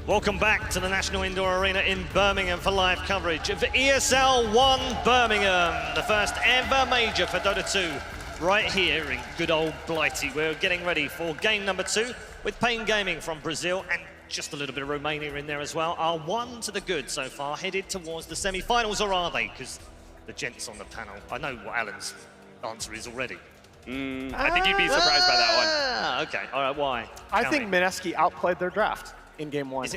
Welcome back to the National Indoor Arena in Birmingham for live coverage of ESL One Birmingham, the first ever major for Dota 2, right here in good old Blighty. We're getting ready for game number 2 with paiN Gaming from Brazil and just a little bit of Romania in there as well. Are one to the good so far, headed towards the semi-finals, or are they? Because the gents on the panel, I know what Alan's answer is already. I think you'd be surprised by that one. Okay, all right, why? I think Mineski outplayed their draft in game 1.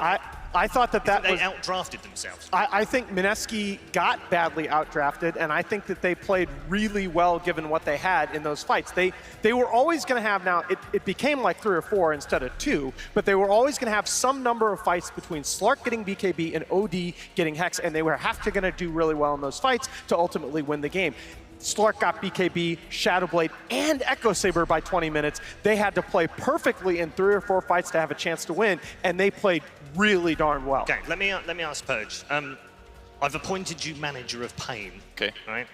I thought that they was... outdrafted themselves. I think Mineski got badly outdrafted, and I think that they played really well given what they had in those fights. They were always going to have, now it became like 3 or 4 instead of 2, but they were always going to have some number of fights between Slark getting BKB and OD getting Hex, and they were going to do really well in those fights to ultimately win the game. Slark got BKB, Shadowblade, and Echo Saber by 20 minutes. They had to play perfectly in 3 or 4 fights to have a chance to win, and they played really darn well. Okay, let me ask Purge. I've appointed you manager of paiN. Okay. Right?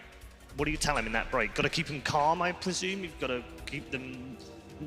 What do you tell him in that break? Got to keep him calm, I presume? You've got to keep them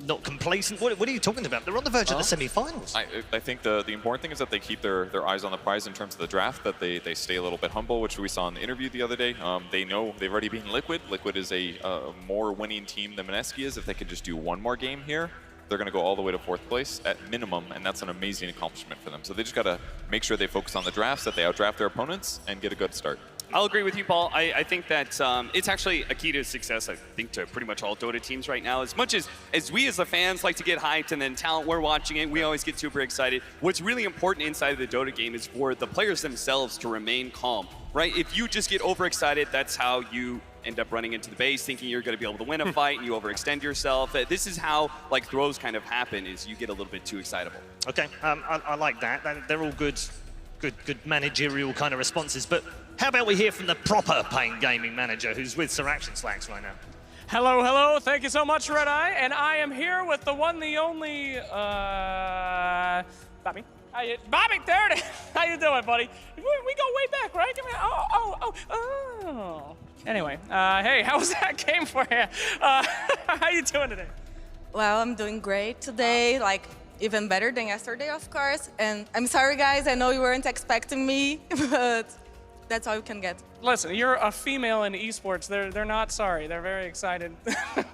not complacent? What are you talking about? They're on the verge of the semi-finals. I think the important thing is that they keep their eyes on the prize in terms of the draft, that they stay a little bit humble, which we saw in the interview the other day. They know they've already beaten Liquid. Liquid is a more winning team than Mineski is. If they could just do one more game here, they're going to go all the way to 4th place at minimum, and that's an amazing accomplishment for them. So they just got to make sure they focus on the drafts, that they outdraft their opponents, and get a good start. I'll agree with you, Paul. I think that it's actually a key to success, I think, to pretty much all Dota teams right now. As much as we as the fans like to get hyped, and then talent, we're watching it, we always get super excited. What's really important inside of the Dota game is for the players themselves to remain calm, right? If you just get overexcited, that's how you end up running into the base, thinking you're going to be able to win a fight, and you overextend yourself. This is how like throws kind of happen, is you get a little bit too excitable. Okay, I like that. They're all good managerial kind of responses, but how about we hear from the proper paiN Gaming manager who's with Sir Action Slacks right now? Hello, hello. Thank you so much, Red Eye. And I am here with the one, the only, Bobby. Bobby, there it is. How you doing, buddy? We go way back, right? Give me, oh. Anyway, hey, how was that game for you? How you doing today? Well, I'm doing great today, like even better than yesterday, of course. And I'm sorry, guys, I know you weren't expecting me, but that's all you can get. Listen, you're a female in esports. They're not sorry. They're very excited.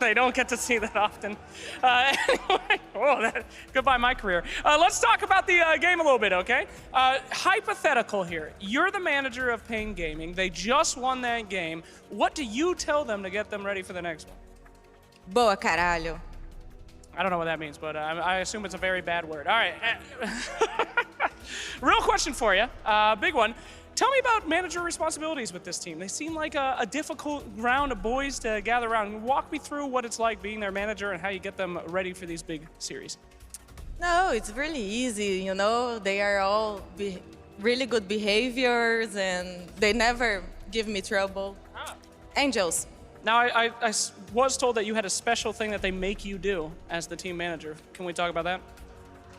They don't get to see that often. Anyway, goodbye my career. Let's talk about the game a little bit, okay? Hypothetical here. You're the manager of paiN Gaming. They just won that game. What do you tell them to get them ready for the next one? Boa, caralho. I don't know what that means, but I assume it's a very bad word. All right. Real question for you, big one. Tell me about manager responsibilities with this team. They seem like a difficult round of boys to gather around. Walk me through what it's like being their manager and how you get them ready for these big series. No, it's really easy, you know. They are all really good behaviors, and they never give me trouble. Angels. Now, I was told that you had a special thing that they make you do as the team manager. Can we talk about that?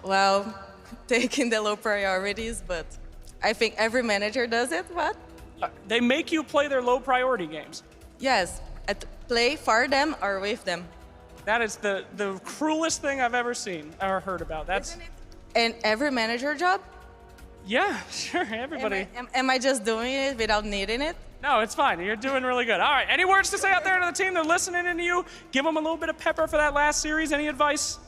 Well, taking the low priorities, but I think every manager does it. What? They make you play their low priority games? Yes, play for them or with them. That is the cruelest thing I've ever seen or heard about. That's. Isn't it? And every manager job? Yeah, sure, everybody. Am I just doing it without needing it? No, it's fine. You're doing really good. All right, any words to say out there to the team? They're listening to you. Give them a little bit of pepper for that last series. Any advice?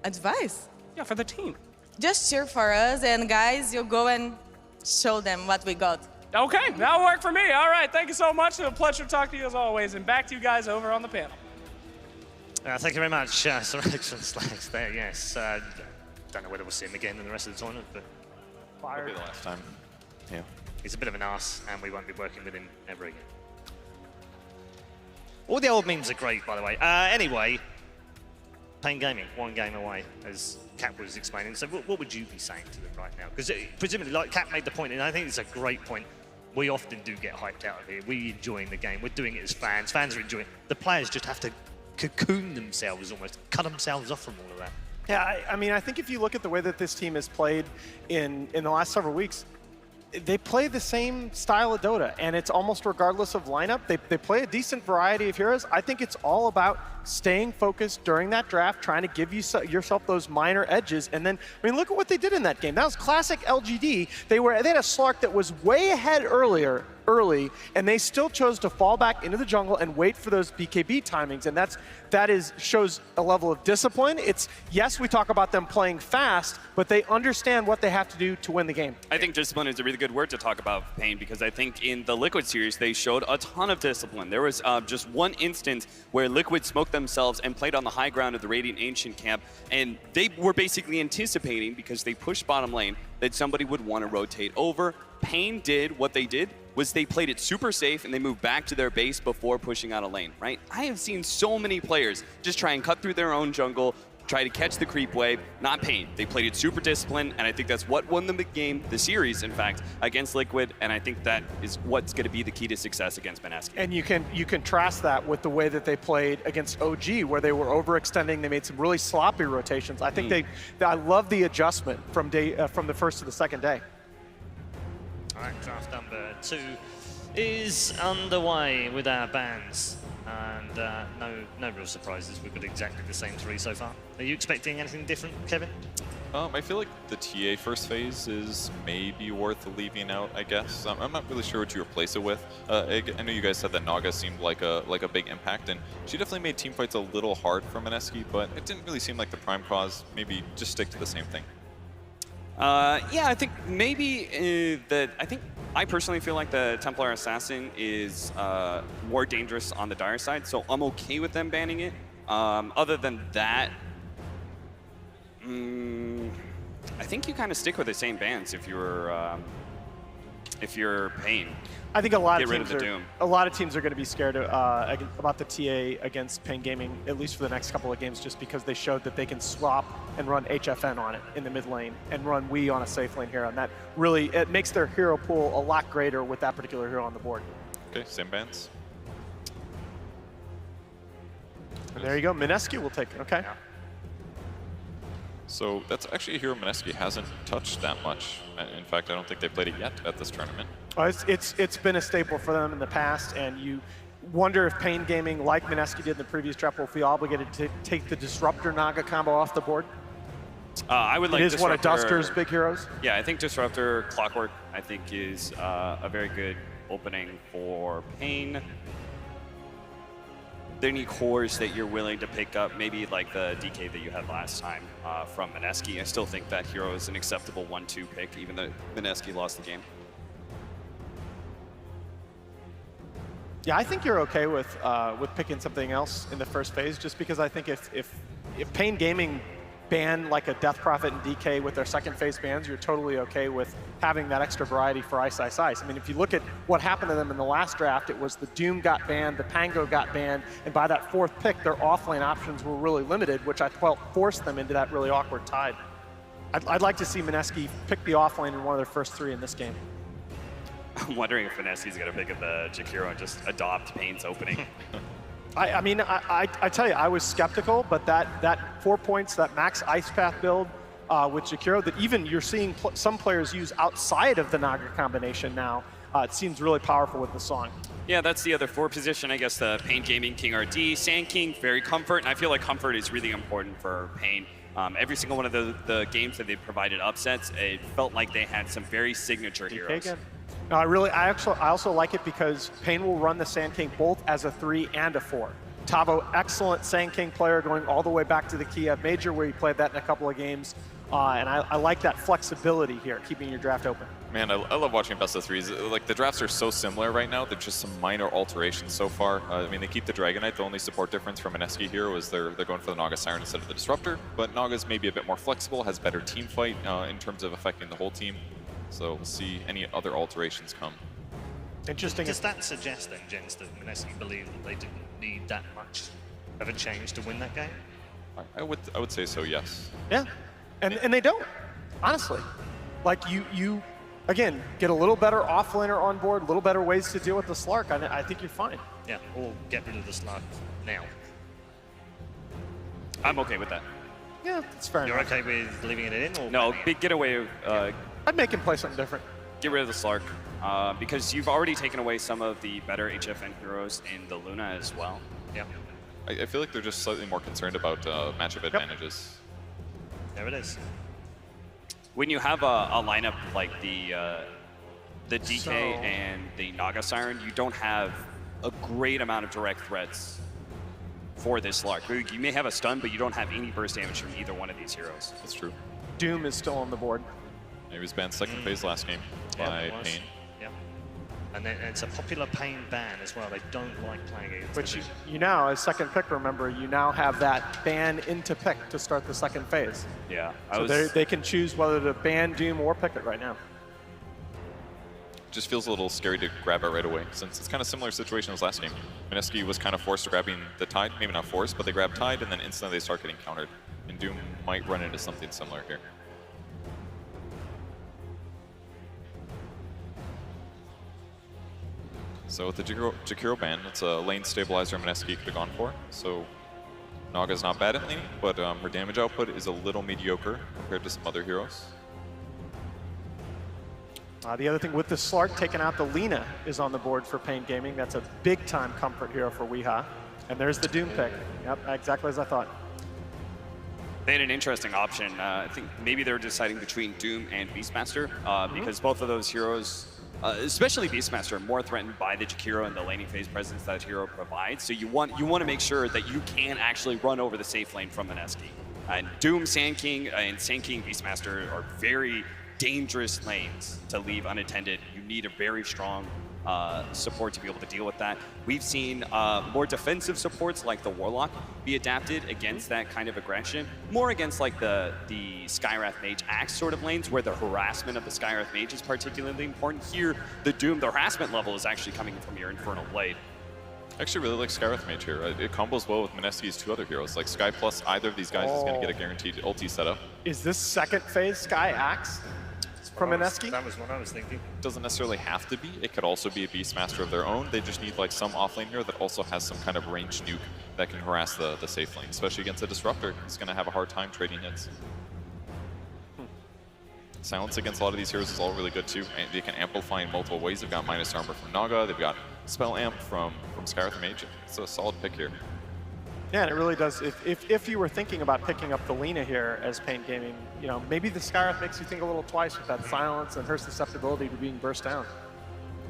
Advice? Yeah, for the team. Just cheer for us, and guys, you go and show them what we got. Okay, that'll work for me. All right, thank you so much. It's a pleasure to talk to you as always. And back to you guys over on the panel. Thank you very much, Sir Action Slacks there, yes. Don't know whether we'll see him again in the rest of the tournament, but It'll be the last time. Yeah. He's a bit of an arse, and we won't be working with him ever again. All the old memes are great, by the way. Anyway, paiN Gaming, 1 game away, as Cap was explaining. So what would you be saying to them right now? Because presumably, like Cap made the point, and I think it's a great point, we often do get hyped out of here. We're enjoying the game. We're doing it as fans. Fans are enjoying it. The players just have to cocoon themselves almost, cut themselves off from all of that. Yeah, I mean, I think if you look at the way that this team has played in the last several weeks, they play the same style of Dota, and it's almost regardless of lineup. They play a decent variety of heroes. I think it's all about staying focused during that draft, trying to give yourself those minor edges. And then, I mean, look at what they did in that game. That was classic LGD. They had a Slark that was way ahead early, and they still chose to fall back into the jungle and wait for those BKB timings. And that shows a level of discipline. It's, yes, we talk about them playing fast, but they understand what they have to do to win the game. I think discipline is a really good word to talk about paiN, because I think in the Liquid series, they showed a ton of discipline. There was just one instance where Liquid smoked themselves and played on the high ground of the Radiant Ancient camp, and they were basically anticipating, because they pushed bottom lane, that somebody would want to rotate over. paiN did what they did was they played it super safe and they moved back to their base before pushing out a lane, right? I have seen so many players just try and cut through their own jungle, try to catch the creep wave, not paiN. They played it super disciplined, and I think that's what won them the game, the series, in fact, against Liquid, and I think that is what's going to be the key to success against Mineski. And you contrast that with the way that they played against OG, where they were overextending. They made some really sloppy rotations. I think I love the adjustment from the first to the second day. All right, draft number 2 is underway with our bans. And no real surprises. We've got exactly the same 3 so far. Are you expecting anything different, Kevin? I feel like the TA first phase is maybe worth leaving out, I guess. I'm not really sure what you replace it with. I know you guys said that Naga seemed like a big impact, and she definitely made team fights a little hard for Mineski, but it didn't really seem like the prime cause. Maybe just stick to the same thing. Yeah, I think maybe I personally feel like the Templar Assassin is more dangerous on the Dire side, so I'm okay with them banning it. Other than that, I think you kind of stick with the same bans if you're paiN. I think a lot of teams are going to be scared about the TA against paiN Gaming, at least for the next couple of games, just because they showed that they can swap and run HFN on it in the mid lane and run Wii on a safe lane hero, and that really it makes their hero pool a lot greater with that particular hero on the board. Okay, same bans. And there you go, Mineski will take it. Okay. Yeah. So that's actually a hero Mineski hasn't touched that much. In fact, I don't think they played it yet at this tournament. It's been a staple for them in the past, and you wonder if paiN Gaming, like Mineski did in the previous draft, will be obligated to take the Disruptor Naga combo off the board. I would like it is Disruptor, one of Duster's big heroes. Yeah, I think Disruptor Clockwork, I think, is a very good opening for paiN. There any cores that you're willing to pick up, maybe like the DK that you had last time from Mineski. I still think that hero is an acceptable 1-2 pick, even though Mineski lost the game. Yeah, I think you're okay with picking something else in the first phase, just because I think if paiN Gaming ban like a Death Prophet and DK with their second phase bans, you're totally okay with having that extra variety for Ice. I mean, if you look at what happened to them in the last draft, it was the Doom got banned, the Pango got banned, and by that 4th pick, their offlane options were really limited, which I felt forced them into that really awkward tide. I'd like to see Mineski pick the offlane in one of their first 3 in this game. I'm wondering if Mineski's going to pick up the Jakiro and just adopt paiN's opening. I mean, I tell you, I was skeptical, but that 4 points, that max Ice Path build with Jakiro, that even you're seeing some players use outside of the Naga combination now, it seems really powerful with the song. Yeah, that's the other 4 position, I guess, the paiN Gaming, King RD, Sand King, very comfort, and I feel like comfort is really important for paiN. Every single one of the games that they provided upsets, it felt like they had some very signature heroes. Again. No, I also like it because paiN will run the Sand King both as a 3 and a 4. Tavo, excellent Sand King player, going all the way back to the Kiev Major, where he played that in a couple of games. And I like that flexibility here, keeping your draft open. Man, I love watching best of 3s. Like, the drafts are so similar right now. They're just some minor alterations so far. I mean, they keep the Dragonite. The only support difference from Mineski here was they're going for the Naga Siren instead of the Disruptor. But Naga's maybe a bit more flexible, has better team fight in terms of affecting the whole team. So we'll see any other alterations come. Interesting. Does that suggest then, gents, that Mineski believe that they didn't need that much of a change to win that game? I would say so, yes. Yeah, and they don't, honestly. Like you again, get a little better offlaner on board, a little better ways to deal with the Slark. I think you're fine. Yeah, or get rid of the Slark now. I'm okay with that. Yeah, that's fair You're enough. okay with leaving it in? Or No, big getaway. I'd make him play something different. Get rid of the Slark. Because you've already taken away some of the better HFN heroes in the Luna as well. Yeah. I feel like they're just slightly more concerned about matchup advantages. There it is. When you have a lineup like the DK and the Naga Siren, you don't have a great amount of direct threats for this Slark. You may have a stun, but you don't have any burst damage from either one of these heroes. That's true. Doom is still on the board. He was banned second phase last game by paiN. Yeah. And then it's a popular paiN ban as well. They don't like playing against Which the you now, as second pick, remember, you now have that ban into pick to start the second phase. Yeah. So they can choose whether to ban Doom or pick it right now. Just feels a little scary to grab it right away, since it's kind of similar situation as last game. Mineski was kind of forced to grabbing the Tide, maybe not forced, but they grab Tide and then instantly they start getting countered. And Doom might run into something similar here. So with the Jakiro ban, it's a lane stabilizer Mineski could have gone for. So Naga's not bad at laning, but her damage output is a little mediocre compared to some other heroes. The other thing with the Slark taking out the Lina is on the board for paiN Gaming. That's a big time comfort hero for Weeha. And there's the Doom pick. Yep, exactly as I thought. They had an interesting option. I think maybe they're deciding between Doom and Beastmaster because both of those heroes, especially Beastmaster, are more threatened by the Jakiro and the laning phase presence that hero provides. So you want to make sure that you can actually run over the safe lane from Mineski. Doom, Sand King, and Sand King Beastmaster are very dangerous lanes to leave unattended. You need a very strong support to be able to deal with that. We've seen more defensive supports like the Warlock be adapted against that kind of aggression, more against like the Skywrath Mage Axe sort of lanes where the harassment of the Skywrath Mage is particularly important. Here, the Doom, the harassment level is actually coming from your Infernal Blade. I actually really like Skywrath Mage here. It combos well with Mineski's two other heroes. Like Sky plus either of these guys is going to get a guaranteed ulti setup. Is this second phase Sky Axe from Mineski? That was what I was thinking. Doesn't necessarily have to be. It could also be a Beastmaster of their own. They just need like some offlane hero that also has some kind of ranged nuke that can harass the safe lane, especially against a Disruptor. It's going to have a hard time trading hits. Silence against a lot of these heroes is all really good too. And they can amplify in multiple ways. They've got minus armor from Naga. They've got spell amp from Skywrath Mage. It's a solid pick here. Yeah, and it really does. If you were thinking about picking up the Lina here as paiN Gaming, you know, maybe the Skywrath makes you think a little twice with that silence and her susceptibility to being burst down.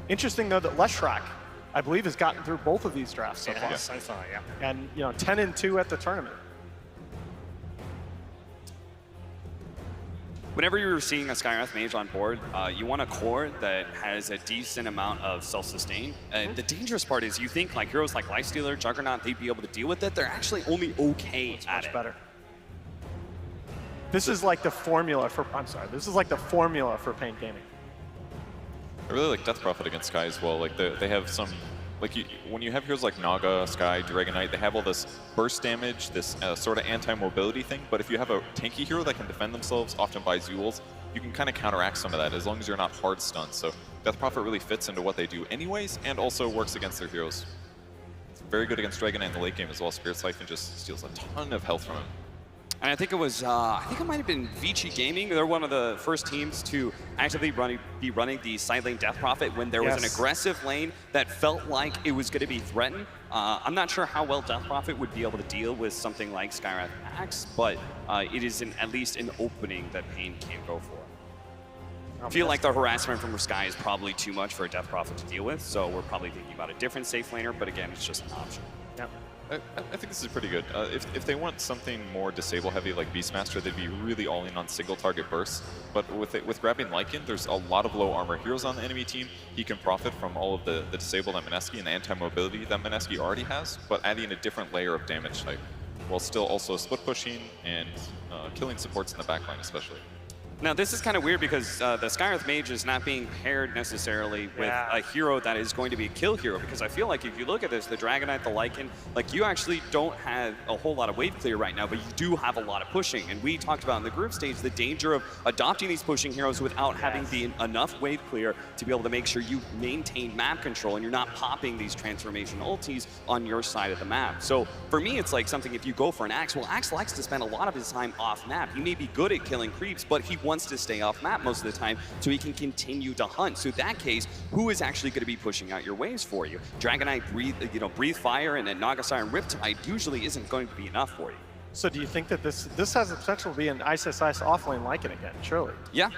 Interesting though that Leshrac, I believe, has gotten through both of these drafts so far. So far, yeah. And you know, 10-2 at the tournament. Whenever you're seeing a Skywrath Mage on board, you want a core that has a decent amount of self-sustain. The dangerous part is you think like heroes like Lifestealer, Juggernaut, they'd be able to deal with it. They're actually only okay at Much it. better. This is like the formula for, this is like the formula for paiN Gaming. I really like Death Prophet against Sky as well. Like they have some, like when you have heroes like Naga, Sky, Dragonite, they have all this burst damage, this sort of anti-mobility thing. But if you have a tanky hero that can defend themselves, often by Zuuls, you can kind of counteract some of that as long as you're not hard stunned. So Death Prophet really fits into what they do anyways, and also works against their heroes. It's very good against Dragonite in the late game as well. Spirit Siphon just steals a ton of health from him. And I think it was, I think it might have been Vici Gaming. They're one of the first teams to actively be running the side lane Death Prophet when there was an aggressive lane that felt like it was going to be threatened. I'm not sure how well Death Prophet would be able to deal with something like Skywrath Axe, but it is at least an opening that paiN can go for. I feel like the harassment from Sky is probably too much for a Death Prophet to deal with, so we're probably thinking about a different safe laner, but again, it's just an option. Yep. I think this is pretty good. If they want something more disable heavy like Beastmaster, they'd be really all in on single target bursts. But with grabbing Lycan, there's a lot of low armor heroes on the enemy team. He can profit from all of the disable that Mineski and the anti-mobility that Mineski already has, but adding a different layer of damage type, while still also split pushing and killing supports in the backline especially. Now this is kind of weird because the Skywrath Mage is not being paired necessarily with a hero that is going to be a kill hero, because I feel like if you look at this, the Dragonite, the Lycan, like you actually don't have a whole lot of wave clear right now, but you do have a lot of pushing. And we talked about in the group stage the danger of adopting these pushing heroes without having enough wave clear to be able to make sure you maintain map control and you're not popping these transformation ultis on your side of the map. So for me, it's like something if you go for an Axe, well, Axe likes to spend a lot of his time off map. He may be good at killing creeps, but he wants to stay off map most of the time so he can continue to hunt. So in that case, who is actually going to be pushing out your waves for you? Dragonite, breathe fire, and then Naga Siren Riptide usually isn't going to be enough for you. So do you think that this has the potential to be an Ice offlane like it again, surely? Yeah.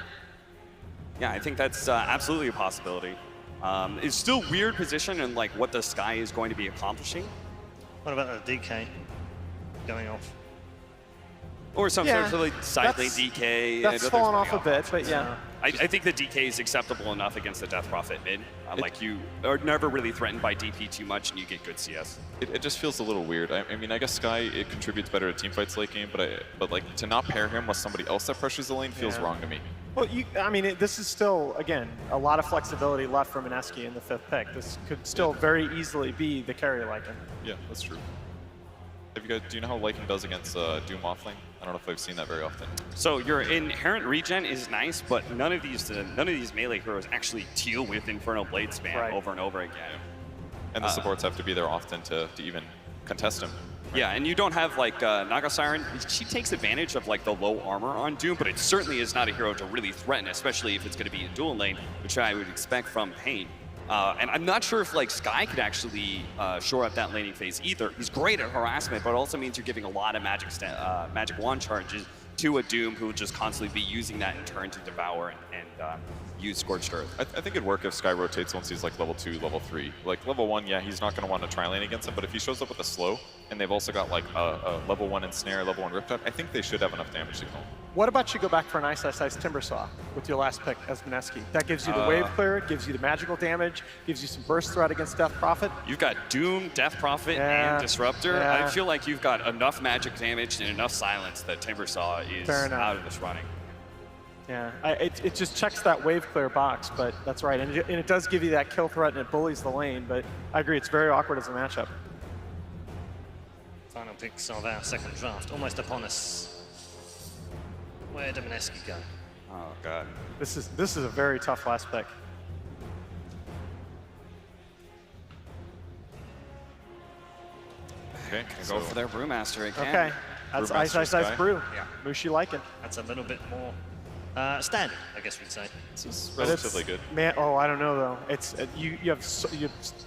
Yeah, I think that's absolutely a possibility. It's still weird position and like what the Sky is going to be accomplishing. What about the DK going off? Or some sort of like side lane DK. That's fallen off a bit, but yeah. I think the DK is acceptable enough against the Death Prophet mid. Like you are never really threatened by DP too much and you get good CS. It just feels a little weird. I mean, I guess Sky, it contributes better to teamfights late game, but like to not pair him with somebody else that pressures the lane feels wrong to me. Well, I mean, this is still, again, a lot of flexibility left for Mineski in the 5th pick. This could still very easily be the carry Lycan. Yeah, that's true. Have you guys, do you know how Lycan does against Doom offlane? I don't know if I've seen that very often. So your inherent regen is nice, but none of these melee heroes actually deal with Infernal Blade spam over and over again. And the supports have to be there often to even contest him. Right? Yeah, and you don't have like Naga Siren. She takes advantage of like the low armor on Doom, but it certainly is not a hero to really threaten, especially if it's going to be in dual lane, which I would expect from paiN. And I'm not sure if like Sky could actually shore up that laning phase either. He's great at harassment, but it also means you're giving a lot of magic wand charges to a Doom who will just constantly be using that in turn to devour and use Scorched Earth. I think it'd work if Sky rotates once he's like level 2, level 3. Like level 1, yeah, he's not going to want to tri-lane against him, but if he shows up with a slow, and they've also got like a level 1 ensnare, level 1 Riptide, I think they should have enough damage to kill him. What about you go back for an Ice Timbersaw with your last pick as Mineski? That gives you the wave clear, gives you the magical damage, gives you some burst threat against Death Prophet. You've got Doom, Death Prophet, and Disruptor. I feel like you've got enough magic damage and enough silence that Timbersaw is out of this running. Yeah, it just checks that wave clear box, but that's right. And it does give you that kill threat and it bullies the lane, but I agree, it's very awkward as a matchup. Final picks of our second draft, almost upon us. Where did Mineski go? Oh, God. This is a very tough last pick. Okay, Go for their Brewmaster again. Okay, that's Ice Brew. Yeah. Mushi Lycan. That's a little bit more standard, I guess we'd say. This is relatively good. Man, I don't know though. It's you have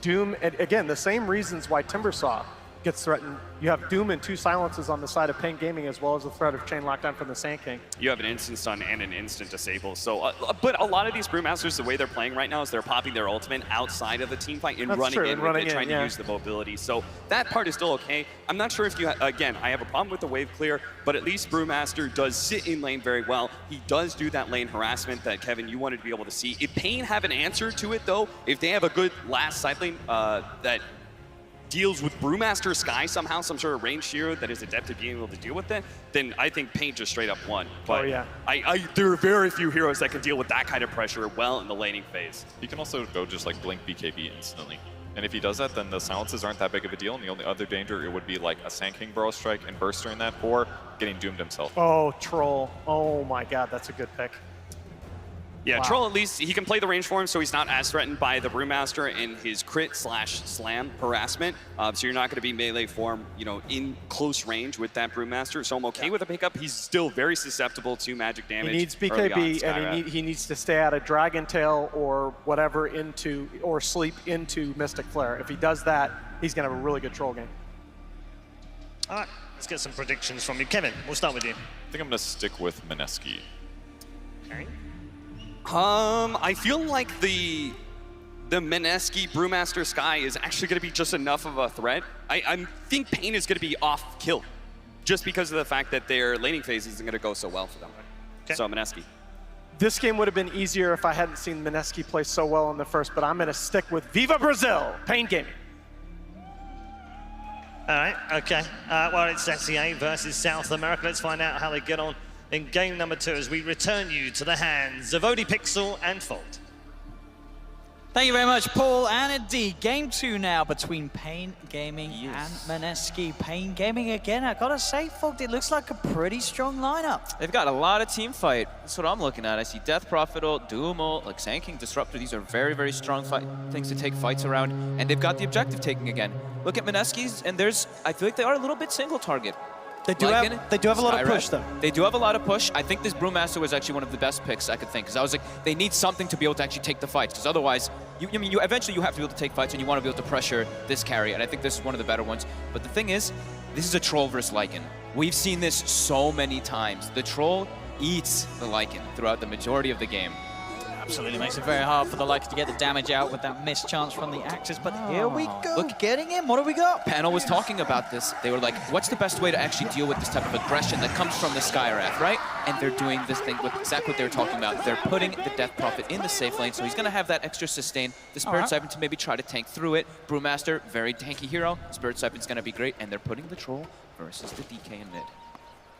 Doom, and again the same reasons why Timbersaw gets threatened. You have Doom and 2 silences on the side of paiN Gaming, as well as the threat of chain lockdown from the Sand King. You have an instant stun and an instant disable. So, but a lot of these Brewmasters, the way they're playing right now is they're popping their ultimate outside of the team fight and running in with it, trying to use the mobility. So that part is still okay. I'm not sure if you, again, I have a problem with the wave clear, but at least Brewmaster does sit in lane very well. He does do that lane harassment that, Kevin, you wanted to be able to see. If paiN have an answer to it, though, if they have a good last side lane that deals with Brewmaster Sky somehow, some sort of range hero that is adept at being able to deal with it, then I think paiN just straight up won. But there are very few heroes that can deal with that kind of pressure well in the laning phase. He can also go just like blink BKB instantly. And if he does that, then the silences aren't that big of a deal, and the only other danger, it would be like a Sand King Burrow Strike and Burst during that, or getting doomed himself. Oh, Troll. Oh my God, that's a good pick. Yeah, Troll, at least he can play the range for him, so he's not as threatened by the Brewmaster and his crit/slam harassment. So you're not going to be melee form, in close range with that Brewmaster. So I'm okay with the pickup. He's still very susceptible to magic damage. He needs BKB, and he needs to stay out of Dragon Tail or whatever or sleep into Mystic Flare. If he does that, he's going to have a really good Troll game. All right, let's get some predictions from you. Kevin, we'll start with you. I think I'm going to stick with Mineski. Okay. I feel like the Mineski Brewmaster Sky is actually going to be just enough of a threat. I think paiN is going to be off kill, just because of the fact that their laning phase isn't going to go so well for them. Okay. So Mineski. This game would have been easier if I hadn't seen Mineski play so well in the first, but I'm going to stick with Viva Brazil, paiN Gaming. All right, okay. Well, it's SEA versus South America. Let's find out how they get on in game number 2 as we return you to the hands of ODPixel and Fault. Thank you very much, Paul. And indeed, game 2 now between paiN Gaming and Mineski. paiN Gaming again, I gotta say, Fault, it looks like a pretty strong lineup. They've got a lot of team fight. That's what I'm looking at. I see Death Prophet, Doom, like Sand King, Disruptor. These are very, very strong things to take fights around. And they've got the objective taking again. Look at Mineski's, and I feel like they are a little bit single target. They do have a lot of push, though. They do have a lot of push. I think this Brewmaster was actually one of the best picks I could think, because I was like, they need something to be able to actually take the fights, because otherwise, eventually you have to be able to take fights, and you want to be able to pressure this carry, and I think this is one of the better ones. But the thing is, this is a Troll versus Lycan. We've seen this so many times. The Troll eats the Lycan throughout the majority of the game. Absolutely makes it very hard for the Lycan to get the damage out with that missed chance from the Axis, but here we go. Look, getting him. What do we got? Panel was talking about this. They were like, what's the best way to actually deal with this type of aggression that comes from the Skywrath, right? And they're doing this thing with exactly what they were talking about. They're putting the Death Prophet in the safe lane, so he's going to have that extra sustain. The Spirit Siphon to maybe try to tank through it. Brewmaster, very tanky hero. Spirit Siphon's going to be great, and they're putting the Troll versus the DK in mid.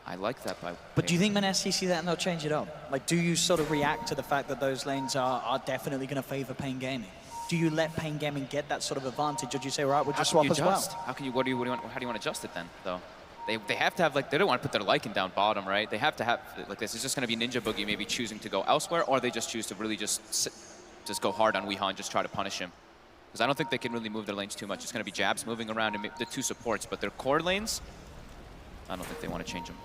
I like that by. But do you think Mineski see that and they'll change it up? Like, do you sort of react to the fact that those lanes are definitely going to favor paiN Gaming? Do you let paiN Gaming get that sort of advantage, or do you say, right, we'll just swap as well? How can you? How do you want to adjust it then, though? They have to have, like, they don't want to put their Lycan down bottom, right? They have to have, like, this is just going to be Ninja Boogie maybe choosing to go elsewhere, or they just choose to really just go hard on Weehaw and just try to punish him. Because I don't think they can really move their lanes too much. It's going to be jabs moving around and the two supports, but their core lanes, I don't think they want to change them.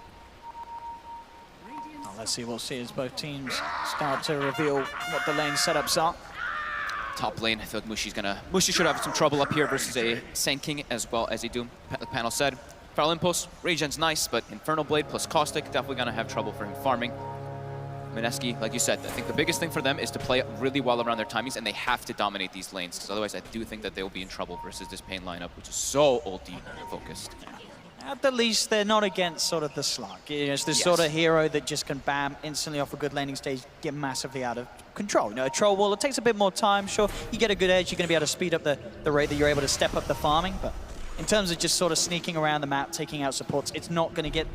Well, let's see, we'll see as both teams start to reveal what the lane setups are. Top lane, I feel like Mushi should have some trouble up here versus a Sand King as well as a Doom. The panel said, Feral Impulse, Regen's nice, but Infernal Blade plus Caustic, definitely gonna have trouble for him farming. Mineski, like you said, I think the biggest thing for them is to play really well around their timings, and they have to dominate these lanes, because otherwise I do think that they will be in trouble versus this paiN lineup, which is so ulti focused. At the least, they're not against sort of the slug. It's this sort of hero that just can bam, instantly off a good laning stage, get massively out of control. You know, a troll wall, it takes a bit more time. Sure, you get a good edge, you're going to be able to speed up the rate that you're able to step up the farming, but in terms of just sort of sneaking around the map, taking out supports, it's not going to get,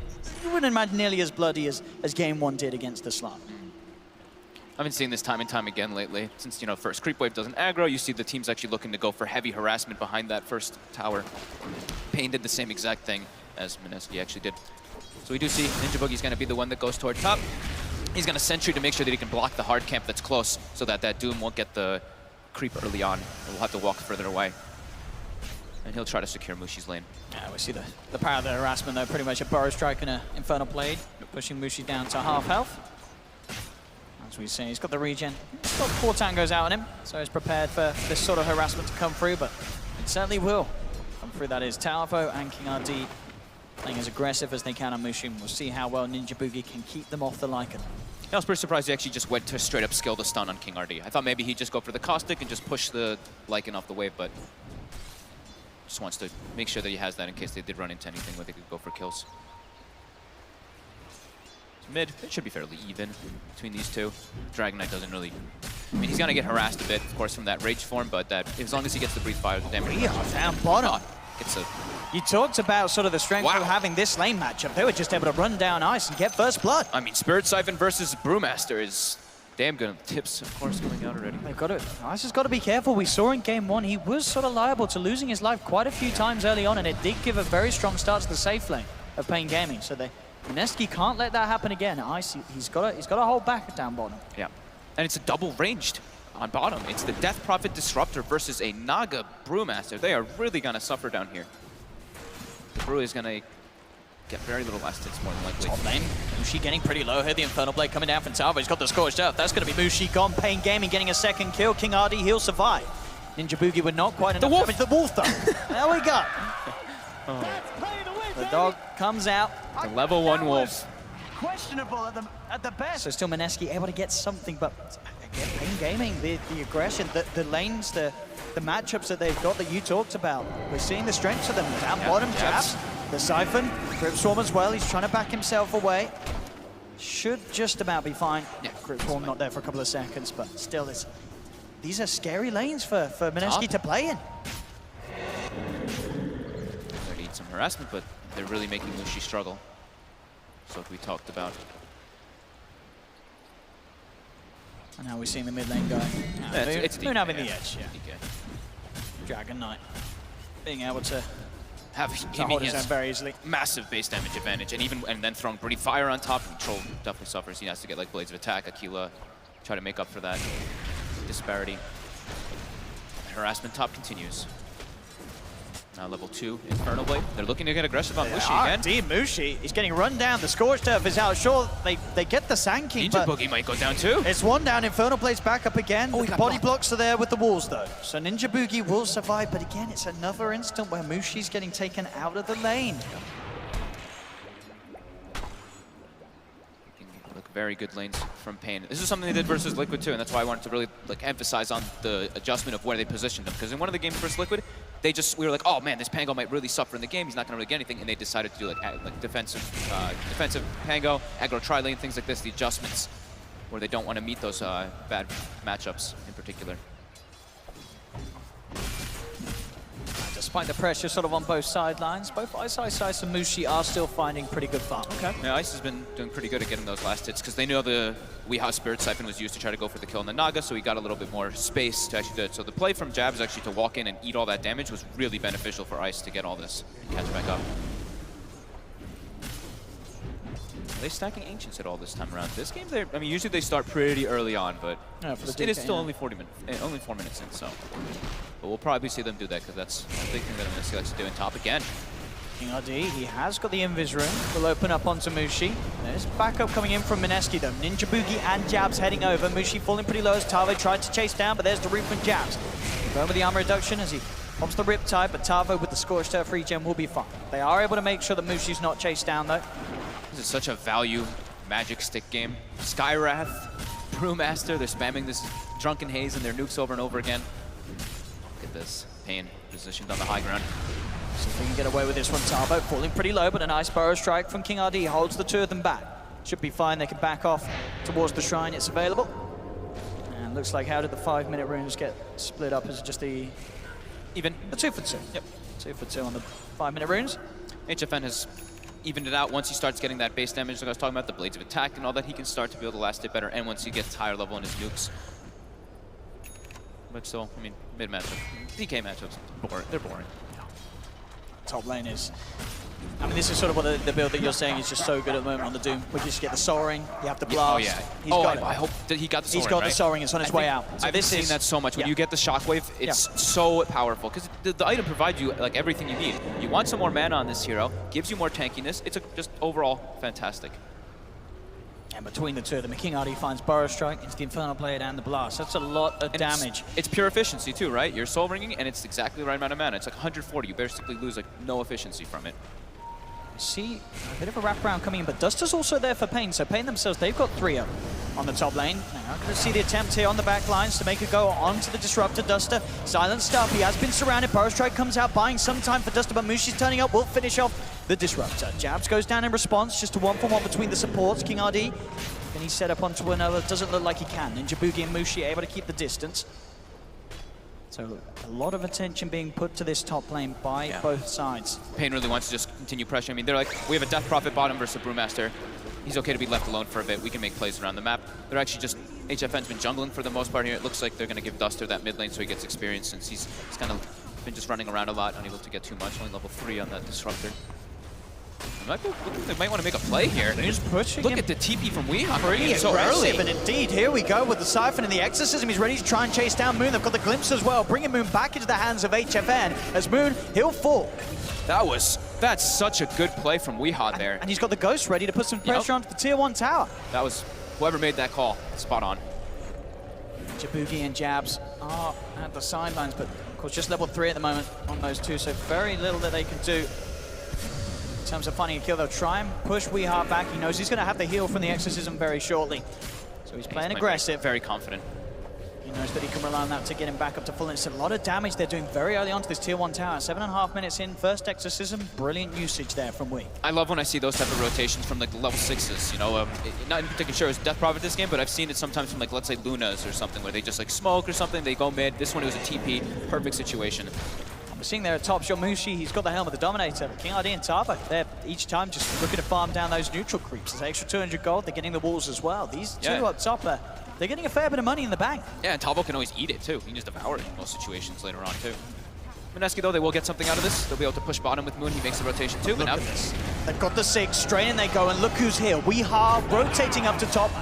you wouldn't imagine, nearly as bloody as Game 1 did against the slug. I've been seeing this time and time again lately. Since, you know, first creep wave doesn't aggro, you see the teams actually looking to go for heavy harassment behind that first tower. paiN did the same exact thing as Mineski actually did. So we do see Ninja Boogie's going to be the one that goes toward top. He's going to sentry to make sure that he can block the hard camp that's close, so that that Doom won't get the creep early on. We'll have to walk further away. And he'll try to secure Mushi's lane. Yeah, we see the power of the harassment though, pretty much a Burrow Strike and an Infernal Blade, pushing Mushi down to half health. As we see, he's got the regen. He's got 4 tangos out on him, so he's prepared for this sort of harassment to come through, but it certainly will come through. That is Talvo and King RD playing as aggressive as they can on Mushi. We'll see how well Ninja Boogie can keep them off the Lycan. I was pretty surprised he actually just went to straight up skill the stun on King RD. I thought maybe he'd just go for the Caustic and just push the Lycan off the wave, but just wants to make sure that he has that in case they did run into anything where they could go for kills. Mid, it should be fairly even between these two. Dragon Knight doesn't really, I mean, he's gonna get harassed a bit, of course, from that rage form, but that as long as he gets the breathe fire, the damage. Down bottom. It's a. You talked about sort of the strength of having this lane matchup. They were just able to run down ice and get first blood. I mean, Spirit Siphon versus Brewmaster is damn good. Tips, of course, coming out already. They've got to, Ice has got to be careful. We saw in Game 1, he was sort of liable to losing his life quite a few times early on, and it did give a very strong start to the safe lane of paiN Gaming. So Mineski can't let that happen again. Ice, he's got to hold back down bottom. Yeah, and it's a double ranged on bottom. It's the Death Prophet Disruptor versus a Naga Brewmaster. They are really going to suffer down here. The Brew is going to get very little last hits, more than likely. Top lane, Mushi getting pretty low here. The Infernal Blade coming down from Talvo. He's got the Scorched Earth. That's going to be Mushi gone. paiN Gaming getting a second kill. King RD, he'll survive. Ninja Boogie with not quite enough damage. The Wolf, though. There we go. The dog comes out. The level 1 Wolf. Questionable at the best. So still Mineski able to get something, but again, paiN Gaming, the aggression, the lanes, the matchups that they've got that you talked about. We're seeing the strengths of them. Down bottom, jabs. The Siphon, Grip Swarm as well. He's trying to back himself away. Should just about be fine. Yeah, Grip Swarm not there for a couple of seconds, but still, these are scary lanes for Mineski to play in. They need some harassment, but they're really making Mushi struggle. So what we talked about. And now we're seeing the mid lane going. It's Moon having the yeah. edge, yeah. DK. Dragon Knight being able to hold his own very easily. Massive base damage advantage, and then throwing Breathe Fire on top. Troll definitely suffers. He has to get like Blades of Attack, Aquila, try to make up for that disparity. Harassment top continues. Now level 2, Infernal Blade. They're looking to get aggressive on Mushi again. Indeed, Mushi is getting run down. The Scorched Earth is out. Sure, they get the Sand King, Ninja but Boogie might go down too. it's one down. Infernal Blade's back up again. Oh, he The got body blocked. blocks are there with the walls, though. So Ninja Boogie will survive, but again, it's another instant where Mushi's getting taken out of the lane. Look, very good lanes from paiN. This is something they did versus Liquid too, and that's why I wanted to really emphasize on the adjustment of where they positioned them. Because in one of the games versus Liquid, we were like, oh man, this Pango might really suffer in the game. He's not going to really get anything, and they decided to do like defensive Pango, aggro tri-lane, things like this. The adjustments where they don't want to meet those bad matchups in particular. Despite the pressure sort of on both sidelines, both Ice and Mushi are still finding pretty good farm. Okay. Yeah, Ice has been doing pretty good at getting those last hits because they know the Weehaw Spirit Siphon was used to try to go for the kill in the Naga, so he got a little bit more space to actually do it. So the play from Jabs actually to walk in and eat all that damage was really beneficial for Ice to get all this and catch back up. Are they stacking Ancients at all this time around? This game, I mean, usually they start pretty early on, but it is still only 4 minutes in, so. But we'll probably see them do that because that's a big thing that Mineski likes to do in top again. King RD, he has got the invis room. Will open up onto Mushi. There's backup coming in from Mineski though. Ninja Boogie and Jabs heading over. Mushi falling pretty low as Tavo tried to chase down, but there's the root from Jabs. Going with the armor reduction as he pops the Riptide, but Tavo with the Scorched Earth regen will be fine. They are able to make sure that Mushi's not chased down though. This is such a value magic stick game. Skywrath, Brewmaster, they're spamming this Drunken Haze and their nukes over and over again. Look at this. paiN positioned on the high ground. See if we can get away with this one. Tavo falling pretty low, but a nice Burrow Strike from King RD holds the two of them back. Should be fine. They can back off towards the shrine. It's available. And looks like how did the 5-minute runes get split up as just the... Even. A 2 for 2. Yep. 2 for 2 on the 5-minute runes. HFN has evened it out. Once he starts getting that base damage, like I was talking about, the Blades of Attack and all that, he can start to be able to last it better, and once he gets higher level in his nukes. But still, I mean, mid-matchup, DK matchups, they're boring. Top lane is... I mean, this is sort of what the build that you're saying is just so good at the moment on the Doom. We just get the Soaring, you have the Blast. Oh, yeah. He's got it. I hope that he got the Soaring, He's got right? the Soaring, it's on his way out. So I've seen that so much. When you get the Shockwave, it's so powerful. Because the item provides you like everything you need. You want some more mana on this hero, gives you more tankiness. It's just overall fantastic. And between the two of them, King RD finds Burrow Strike, into the Infernal Blade and the Blast. That's a lot of damage. It's pure efficiency too, right? You're soul ringing and it's exactly the right amount of mana. It's like 140. You basically lose like no efficiency from it. See a bit of a wraparound coming in, but Duster's also there for paiN. So paiN themselves, they've got 3 up on the top lane. Now, going to see the attempt here on the back lines to make a go onto the Disruptor. Duster, silent stuff. He has been surrounded. Burrow Strike comes out, buying some time for Duster, but Mushi's turning up. Will finish off the Disruptor. Jabs goes down in response, just a 1-for-1 between the supports. King RD, then he's set up onto another. Doesn't look like he can. Ninja Boogie and Mushi able to keep the distance. So a lot of attention being put to this top lane by both sides. paiN really wants to just continue pressure. I mean, they're like, we have a Death Prophet bottom versus a Brewmaster. He's okay to be left alone for a bit. We can make plays around the map. They're actually just, HFN's been jungling for the most part here. It looks like they're going to give Duster that mid lane so he gets experience since he's kind of been just running around a lot, unable to get too much. Only level 3 on that Disruptor. They might want to make a play here. They're just pushing Look at the TP from Weehaw. Pretty so aggressive, early. and indeed, here we go with the Siphon and the Exorcism. He's ready to try and chase down Moon. They've got the Glimpse as well, bringing Moon back into the hands of HFN. As Moon, he'll fall. That's such a good play from Weehaw there. And he's got the Ghost ready to put some pressure onto the Tier 1 tower. That was, whoever made that call, spot on. Jabugi and Jabs are at the sidelines, but of course just level 3 at the moment on those two, so very little that they can do. In terms of finding a kill, they'll try and push Weehaw back. He knows he's going to have the heal from the Exorcism very shortly. So he's playing aggressive. Very confident. He knows that he can rely on that to get him back up to full. And it's a lot of damage they're doing very early onto this Tier 1 tower. 7.5 minutes in, first Exorcism. Brilliant usage there from Wee. I love when I see those type of rotations from like the level 6s, you know, not in particular sure it was Death Prophet this game, but I've seen it sometimes from like, let's say Luna's or something, where they just like smoke or something, they go mid. This one it was a TP, perfect situation. We're seeing there at top shot Mushi, he's got the helmet of the Dominator. King RD and Tavo, they're each time just looking to farm down those neutral creeps. There's extra 200 gold, they're getting the walls as well. These two up top, they're getting a fair bit of money in the bank. Yeah, and Tavo can always eat it too. He can just devour it in most situations later on too. Mineski though, they will get something out of this. They'll be able to push bottom with Moon, he makes the rotation too, but now They've got the 6, straight in they go, and look who's here. Weehaw rotating up to top.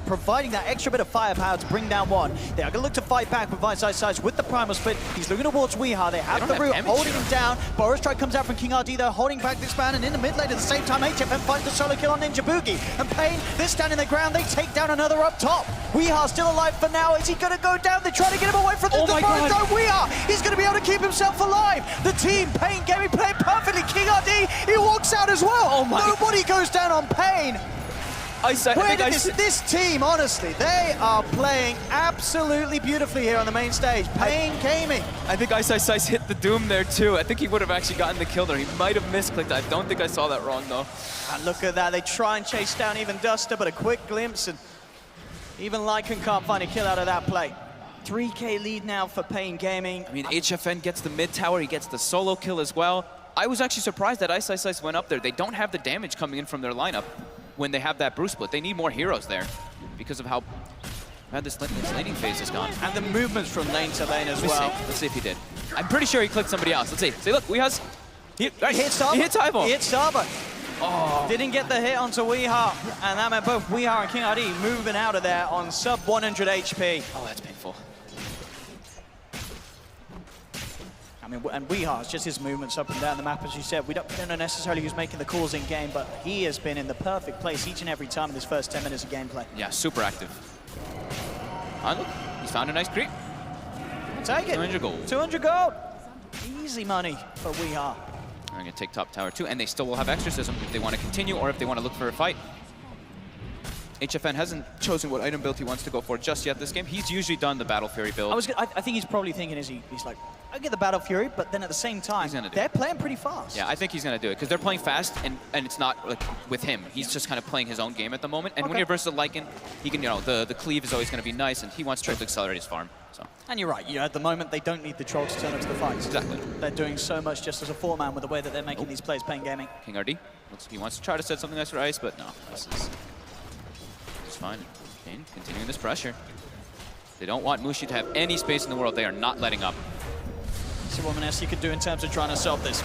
providing that extra bit of firepower to bring down one. They are going to look to fight back with iSize with the primal split. He's looking towards Weeha. They have the root, holding him down. Boris Strike comes out from King RD, though, holding back this man, and in the mid lane at the same time, HFN finds the solo kill on Ninja Boogie. And paiN, they're standing the ground, they take down another up top. Weeha still alive for now. Is he going to go down? They're trying to get him away from the Boris. No, Weeha, he's going to be able to keep himself alive. The team, paiN Gaming playing perfectly. King RD, he walks out as well. Nobody goes down on paiN. This team, honestly, they are playing absolutely beautifully here on the main stage. paiN Gaming. I think iSize hit the Doom there too. I think he would have actually gotten the kill there. He might have misclicked. I don't think I saw that wrong though. And look at that. They try and chase down even Duster, but a quick glimpse, and even Lycan can't find a kill out of that play. 3K lead now for paiN Gaming. I mean, HFN gets the mid tower. He gets the solo kill as well. I was actually surprised that iSize went up there. They don't have the damage coming in from their lineup when they have that Bruce split. They need more heroes there because of how bad this laning phase has gone. And the movements from lane to lane as well. Let's see if he did. I'm pretty sure he clicked somebody else. Let's see. See, look, Weeha's... He hit Saba. He hit Tybo. He hit Saba. Oh. Didn't get the hit onto Weeha, and that meant both Weeha and King RD moving out of there on sub 100 HP. Oh, that's painful. I mean, and Weeha, it's just his movements up and down the map, as you said. We don't know necessarily who's making the calls in game, but he has been in the perfect place each and every time in his first 10 minutes of gameplay. Yeah, super active. And look, he's found a nice creep. Take it. 200 gold. 200 gold. Easy money for Weeha. I'm going to take top tower too, and they still will have Exorcism if they want to continue or if they want to look for a fight. HFN hasn't chosen what item build he wants to go for just yet this game. He's usually done the Battle Fury build. I think he's probably thinking, he's like, I get the Battle Fury, but then at the same time, they're playing pretty fast. Yeah, I think he's going to do it because they're playing fast, and it's not like with him. He's just kind of playing his own game at the moment. And when you're versus Lycan, he can, the cleave is always going to be nice, and he wants to accelerate his farm. So. And you're right. At the moment, they don't need the troll to turn up to the fights. Exactly. They're doing so much just as a four-man with the way that they're making these plays, paiN Gaming. King RD, he wants to try to set something nice for Ice, but no, this is fine. paiN continuing this pressure. They don't want Mushi to have any space in the world. They are not letting up. See what Mineski could do in terms of trying to solve this.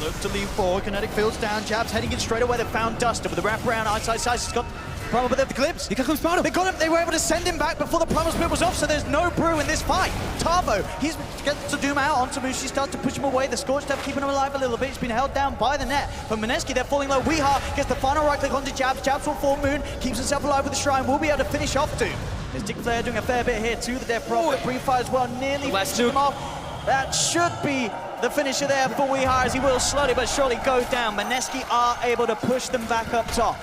Look to lean forward, kinetic fields down, jabs heading in straight away. They found Duster with the wraparound. iSize has got Primal, but they have the glimpse. He got him. They got him. They were able to send him back before the Primal split was off, so there's no brew in this fight. Tavo, he's gets to Doom out onto Mushi, starts to push him away. The Scorched Death keeping him alive a little bit. He's been held down by the net. But Mineski, they're falling low. Weeha gets the final right click onto Jabs. Jabs will fall Moon, keeps himself alive with the Shrine. Will be able to finish off Doom. There's Dick Flair doing a fair bit here to the Death Prophet. Pre-fire as well, nearly finished him off. That should be the finisher there for Weeha, as he will slowly but surely go down. Mineski are able to push them back up top.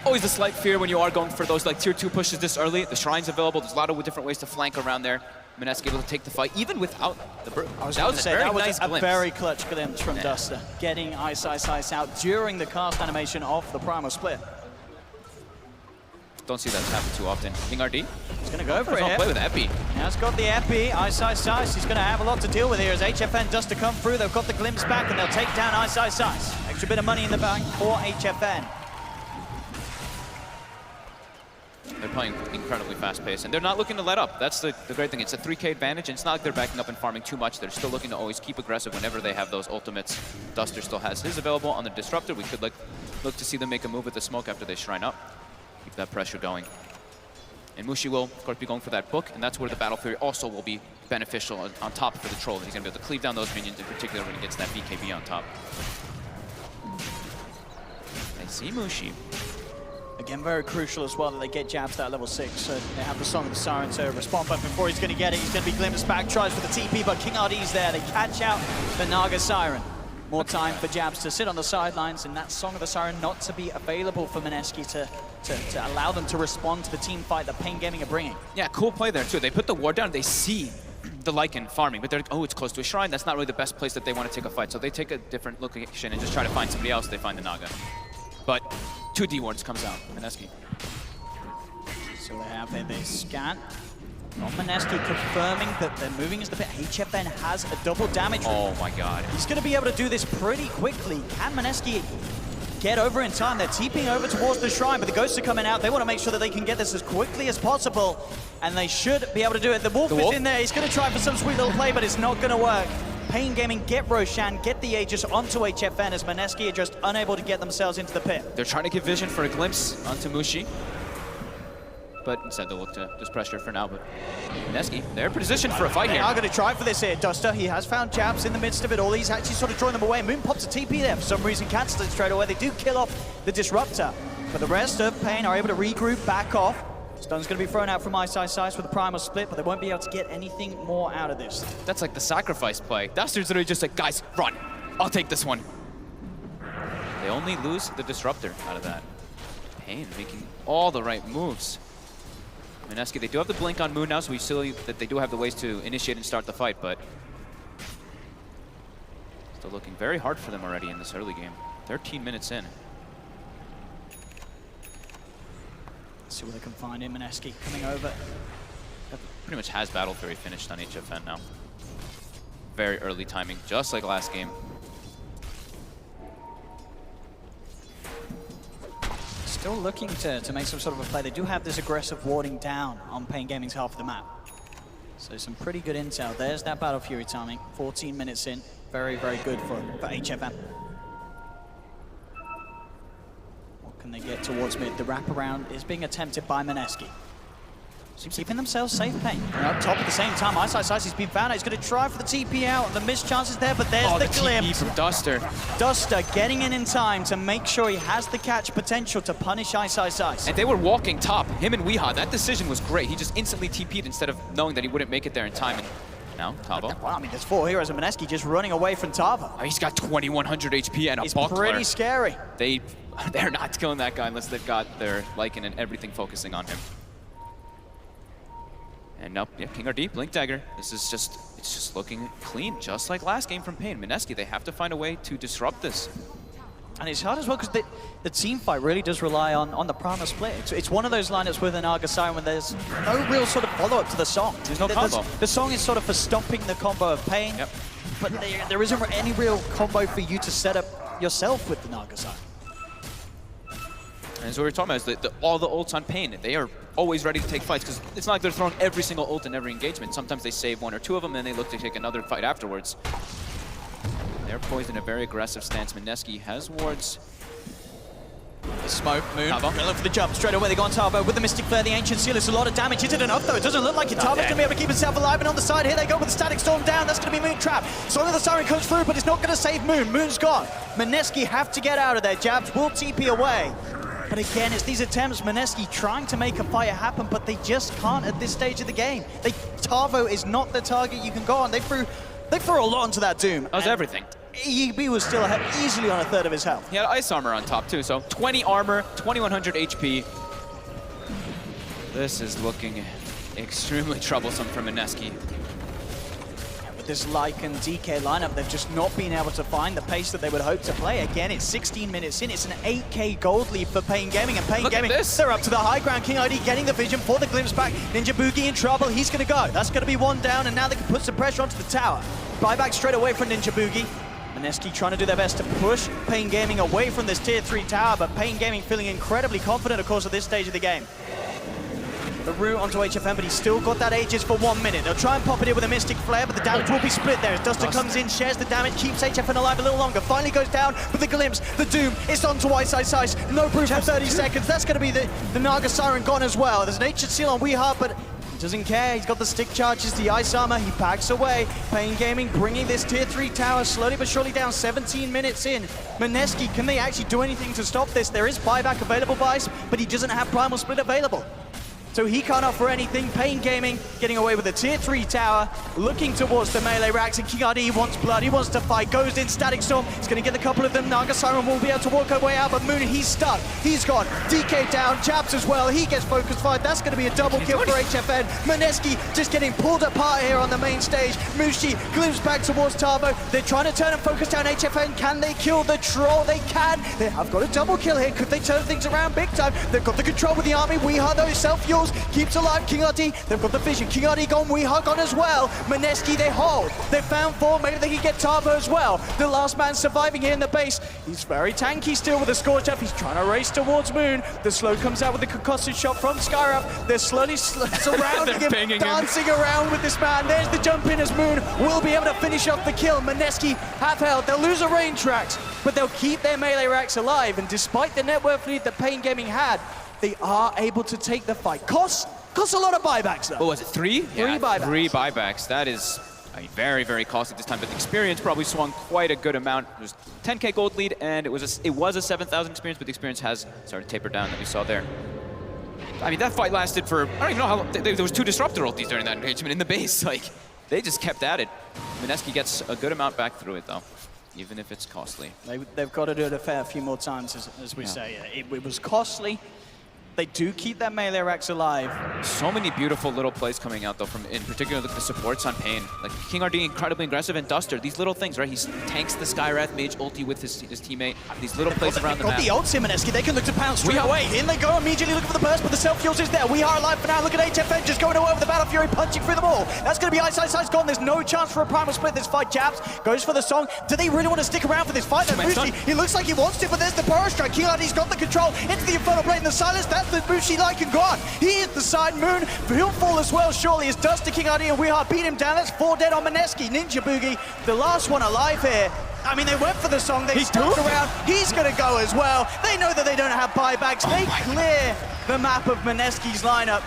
Always a slight fear when you are going for those like tier 2 pushes this early. The Shrine's available. There's a lot of different ways to flank around there. Mineski able to take the fight, even without the brew. That was a very clutch glimpse from Duster, getting ice out during the cast animation of the Primal split. Don't see that happen too often. King RD. He's going to go for it. Play with Epi. Now he's got the Epi. Ice. He's going to have a lot to deal with here as HFN does to come through. They've got the glimpse back and they'll take down Ice. Extra bit of money in the bank for HFN. They're playing incredibly fast-paced, and they're not looking to let up. That's the great thing. It's a 3K advantage, and it's not like they're backing up and farming too much. They're still looking to always keep aggressive whenever they have those ultimates. Duster still has his available on the Disruptor. We could look to see them make a move with the smoke after they Shrine up. Keep that pressure going. And Mushi will, of course, be going for that book, and that's where the Battle Fury also will be beneficial on top for the Troll. He's going to be able to cleave down those minions, in particular when he gets that BKB on top. I see Mushi. Again, very crucial as well that they get jabs to that level 6, so they have the Song of the Siren to respond, but before he's going to get it, he's going to be glimpsed back, tries for the TP, but King RD's there. They catch out the Naga Siren. More time for jabs to sit on the sidelines, and that Song of the Siren not to be available for Mineski to allow them to respond to the team fight that paiN Gaming are bringing. Yeah, cool play there too. They put the ward down, they see the Lycan farming, but they're like, oh, it's close to a Shrine. That's not really the best place that they want to take a fight, so they take a different location and just try to find somebody else. They find the Naga. But 2 D-wards comes out, Mineski. So they have their scan. Not Mineski confirming that they're moving as the pit. HFN has a double damage. Oh my god. He's going to be able to do this pretty quickly. Can Mineski get over in time? They're TPing over towards the Shrine, but the Ghosts are coming out. They want to make sure that they can get this as quickly as possible, and they should be able to do it. The Wolf is in there. He's going to try for some sweet little play, but it's not going to work. paiN Gaming get Roshan, get the Aegis onto HFN as Mineski are just unable to get themselves into the pit. They're trying to give vision for a glimpse onto Mushi. but instead they'll look to just pressure for now. But Mineski, they're positioned for a fight They here. are going to try for this here. Duster, he has found jabs in the midst of it all. He's actually sort of drawing them away. Moon pops a TP there. For some reason, cancels it straight away. They do kill off the Disruptor. But the rest of paiN are able to regroup, back off. Stun's going to be thrown out from Ice with the primal split, but they won't be able to get anything more out of this. That's like the sacrifice play. Duster's literally just like, guys, run. I'll take this one. They only lose the Disruptor out of that. paiN making all the right moves. Mineski, they do have the blink on Moon now, so we see that they do have the ways to initiate and start the fight, but still looking very hard for them already in this early game. 13 minutes in. Let's see what they can find in Mineski coming over. That pretty much has Battle Fury finished on HFN now. Very early timing, just like last game. Still looking to make some sort of a play. They do have this aggressive warding down on paiN Gaming's half of the map. So some pretty good intel. There's that Battle Fury timing. 14 minutes in. Very, very good for HFN. What can they get towards mid? The wraparound is being attempted by Mineski. Keeping themselves safe, paiN. And up top at the same time, Ice has been found out. He's going to try for the TP out. The missed chances there, but there's the glimpse. TP from Duster. Duster getting in time to make sure he has the catch potential to punish Ice. And they were walking top, him and Weeha. That decision was great. He just instantly TP'd instead of knowing that he wouldn't make it there in time. And now, Tavo. Well, I mean, there's 4 heroes, and Mineski just running away from Tavo. Oh, he's got 2100 HP and a buckler. He's pretty scary. They're not killing that guy unless they've got their Lycan and everything focusing on him. And now, yeah, King RD, Blink Dagger. This is just, it's just looking clean, just like last game from paiN. Mineski, they have to find a way to disrupt this. And it's hard as well because the team fight really does rely on the primal split. It's one of those lineups with an Naga Siren when there's no real sort of follow-up to the song. There's no combo. The song is sort of for stopping the combo of paiN, yep. But there isn't any real combo for you to set up yourself with the Naga Siren. And as we were talking about, is all the ults on paiN, they are always ready to take fights, because it's not like they're throwing every single ult in every engagement. Sometimes they save 1 or 2 of them, and then they look to take another fight afterwards. They're poised in a very aggressive stance. Mineski has wards. The smoke, Moon, Tavo. gonna look for the jump. Straight away they go on Tavo with the Mystic Flare, the Ancient Seal. It's a lot of damage. Is it enough though? It doesn't look like it. Tavo's gonna be able to keep himself alive, and on the side here they go with the Static Storm down. That's gonna be Moon Trap. Song of the Siren comes through, but it's not gonna save Moon. Moon's gone. Mineski have to get out of there. Jabs will TP away. But again, it's these attempts, Mineski trying to make a fire happen, but they just can't at this stage of the game. Tavo is not the target you can go on. They threw a lot into that Doom. That was everything. EEB was still easily on 1/3 of his health. He had ice armor on top too, so 20 armor, 2100 HP. This is looking extremely troublesome for Mineski. With this Lycan DK lineup, they've just not been able to find the pace that they would hope to play. Again, it's 16 minutes in. It's an 8K gold lead for paiN Gaming, and paiN Gaming, they're up to the high ground. King ID getting the vision for the glimpse back. Ninja Boogie in trouble. He's going to go. That's going to be 1 down, and now they can put some pressure onto the tower. Buyback straight away from Ninja Boogie. Mineski trying to do their best to push paiN Gaming away from this tier 3 tower, but paiN Gaming feeling incredibly confident, of course, at this stage of the game. The route onto HFN, but he's still got that Aegis for 1 minute. They'll try and pop it in with a Mystic Flare, but the damage will be split there as Duster comes in, shares the damage, keeps HFN alive a little longer. Finally goes down with the glimpse, the Doom. It's onto Ice. No proof for 30 seconds. That's going to be the Naga Siren gone as well. There's an Ancient Seal on Weeha, but he doesn't care. He's got the stick charges, the ice armor. He backs away. paiN Gaming bringing this tier 3 tower slowly but surely down. 17 minutes in. Mineski, can they actually do anything to stop this? There is buyback available by Ice, but he doesn't have Primal Split available. So he can't offer anything. paiN Gaming getting away with a tier 3 tower, looking towards the melee racks, and King RD wants blood, he wants to fight, goes in, Static Storm, he's going to get a couple of them. Naga Siren will be able to walk her way out, but Moon, he's stuck, he's gone. DK down, Jabs as well, he gets focus fired. That's going to be a double kill for HFN. Mineski just getting pulled apart here on the main stage. Mushi glimpse back towards Tavo. They're trying to turn and focus down HFN. Can they kill the troll? They can. They have got a double kill here. Could they turn things around big time? They've got the control with the army. Weeha though, self-fuels, keeps alive. King RD, they've got the vision. King RD gone, Weeha gone as well. Mineski, they hold. They found 4, maybe they can get Tavo as well. The last man surviving here in the base. He's very tanky still with a Scorch Up. He's trying to race towards Moon. The slow comes out with the concussive shot from Skyrup. They're slowly surrounding him, dancing around with this man. There's the jump in as Moon will be able to finish off the kill. Mineski have held. They'll lose a range tracks, but they'll keep their melee racks alive. And despite the net worth lead that paiN Gaming had, they are able to take the fight. Costs a lot of buybacks, though. What was it, 3? Three buybacks. 3 buybacks. That is, I mean, very, very costly this time, but the experience probably swung quite a good amount. It was 10K gold lead, and it was a 7,000 experience, but the experience has started to taper down that we saw there. I mean, that fight lasted for, I don't even know how long. There was 2 disruptor ultis during that engagement in the base. Like, they just kept at it. Mineski gets a good amount back through it, though, even if it's costly. They've got to do it a fair few more times, as we say. It was costly. They do keep that melee racks alive. So many beautiful little plays coming out, though, from in particular the supports on paiN. Like King RD, incredibly aggressive, and Duster, these little things, right? He tanks the Skywrath mage ulti with his teammate. These little plays around the map. They've got the ults in Mineski. They can look to pounce straight away. In they go, immediately looking for the burst, but the self-fuels is there. We are alive for now. Look at HFN just going over the Battle Fury, punching through them all. That's going to be Ice gone. There's no chance for a primal split. This fight jabs, goes for the song. Do they really want to stick around for this fight? Mushi, he looks like he wants to, but there's the power strike. King RD's got the control into the Infernal Blade and the silence. That's the Mushi-like and gone. He hit the side. Moon, he'll fall as well, surely, as Duster, King RD, and Weehart beat him down. That's 4 dead on Mineski. Ninja Boogie, the last one alive here. I mean, they went for the song. They stuck around. He's going to go as well. They know that they don't have buybacks. They clear the map of Mineski's lineup.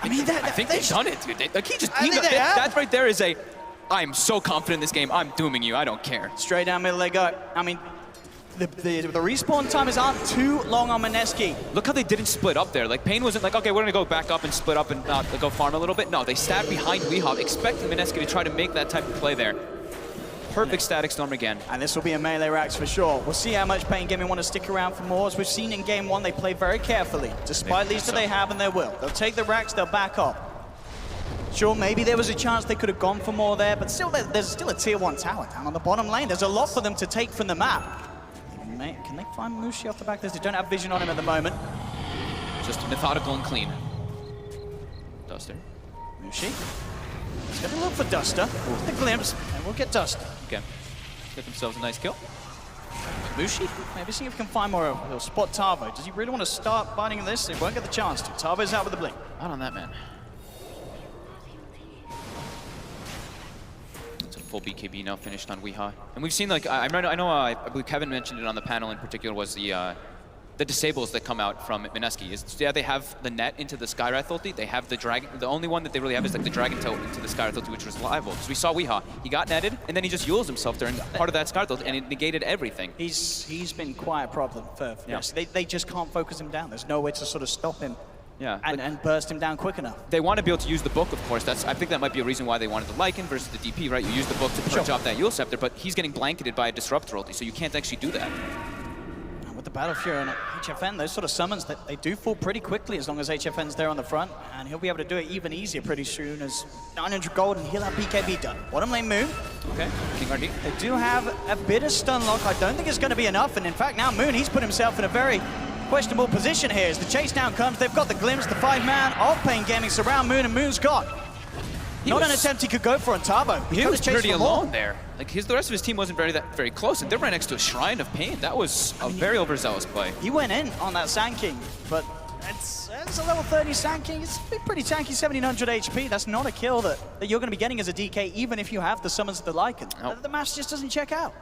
I mean, I think they've done it, dude. Like, that right there is I'm so confident in this game. I'm dooming you. I don't care. Straight down middle they go. I mean, the respawn times aren't too long on Mineski. Look how they didn't split up there. Like, paiN wasn't like, okay, we're gonna go back up and split up and go farm a little bit. No, they stabbed behind Weehawk, expecting Mineski to try to make that type of play there. Perfect static storm again. And this will be a melee racks for sure. We'll see how much paiN Gaming want to stick around for more. As we've seen in game 1, they play very carefully. Despite leads that they have and they will. They'll take the racks, they'll back up. Sure, maybe there was a chance they could have gone for more there, but still, there's still a tier 1 tower down on the bottom lane. There's a lot for them to take from the map. Can they find Mushi off the back? They don't have vision on him at the moment. Just methodical and clean. Duster. Mushi. He's going to look for Duster. The glimpse, and we'll get Duster. Okay. Get themselves a nice kill. Mushi, maybe see if we can find more. He'll spot Tavo. Does he really want to start biting this? He won't get the chance to. Tavo's out with the blink. Not on that, man. Full BKB now finished on Weehawk. And we've seen, like, I believe Kevin mentioned it on the panel in particular, was the disables that come out from Mineski. Yeah, they have the net into the Skywrath ulti. They have the dragon. The only one that they really have is like the dragon tail into the Skywrath ulti, which was reliable. Because we saw Weehawk. He got netted, and then he just Yules himself during part of that Skywrath ulti, and it negated everything. He's been quite a problem for they just can't focus him down. There's no way to sort of stop him. Yeah, and burst him down quick enough. They want to be able to use the book, of course. I think that might be a reason why they wanted the Lycan versus the DP, right? You use the book to purge off that Yule Scepter, but he's getting blanketed by a Disruptor ulti, so you can't actually do that. And with the Battle Fury and HFN, those sort of summons, they do fall pretty quickly as long as HFN's there on the front, and he'll be able to do it even easier pretty soon as 900 gold and he'll have BKB done. Bottom lane Moon. Okay, King RD. They do have a bit of stun lock. I don't think it's going to be enough, and in fact now Moon, he's put himself in a very questionable position here as the chase down comes. They've got the glimpse, the 5-man of paiN Gaming surround Moon, and Moon's gone. Not an attempt he could go for on Tavo. He was pretty alone there. Like the rest of his team wasn't very close, and they're right next to a shrine of paiN. That was a very overzealous play. He went in on that Sand King, but it's a level 30 Sand King. It's pretty tanky, 1700 HP. That's not a kill that you're going to be getting as a DK, even if you have the summons of the Lycan. Nope. The match just doesn't check out.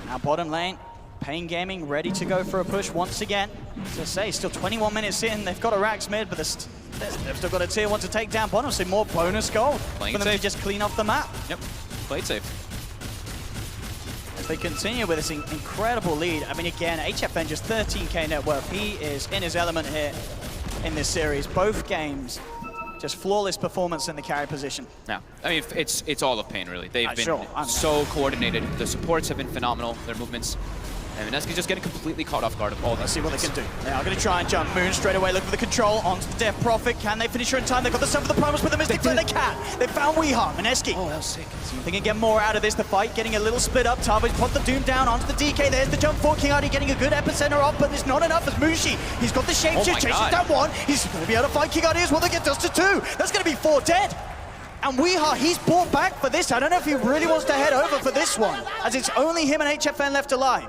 Now bottom lane. paiN Gaming ready to go for a push once again. As I say, still 21 minutes in. They've got a Rax mid, but they've still got a tier 1 to take down bottom, so more bonus gold for them to just clean off the map. Yep, played safe. As they continue with this incredible lead. I mean, again, HFN just 13k net worth. He is in his element here in this series. Both games, just flawless performance in the carry position. Yeah, I mean, it's all of paiN, really. They've been so coordinated. The supports have been phenomenal, their movements. And Mineski's just getting completely caught off guard of all that. Let's see what they can do. They are going to try and jump. Moon straight away, looking for the control onto the Death Prophet. Can they finish her in time? They've got the Sun for the Primus with the Mystic Flare. They can. They found Weehawk. Mineski. Oh, that was sick. See if they can get more out of this. The fight getting a little split up. Tavo's put the Doom down onto the DK. There's the jump for King RD getting a good epicenter off, but it's not enough as Mushi. He's got the shapeshift, chases down one. He's going to be able to fight King RD as well. They get Duster 2. That's going to be 4 dead. And Weehawk, he's brought back for this. I don't know if he really wants to head over for this one, as it's only him and HFN left alive.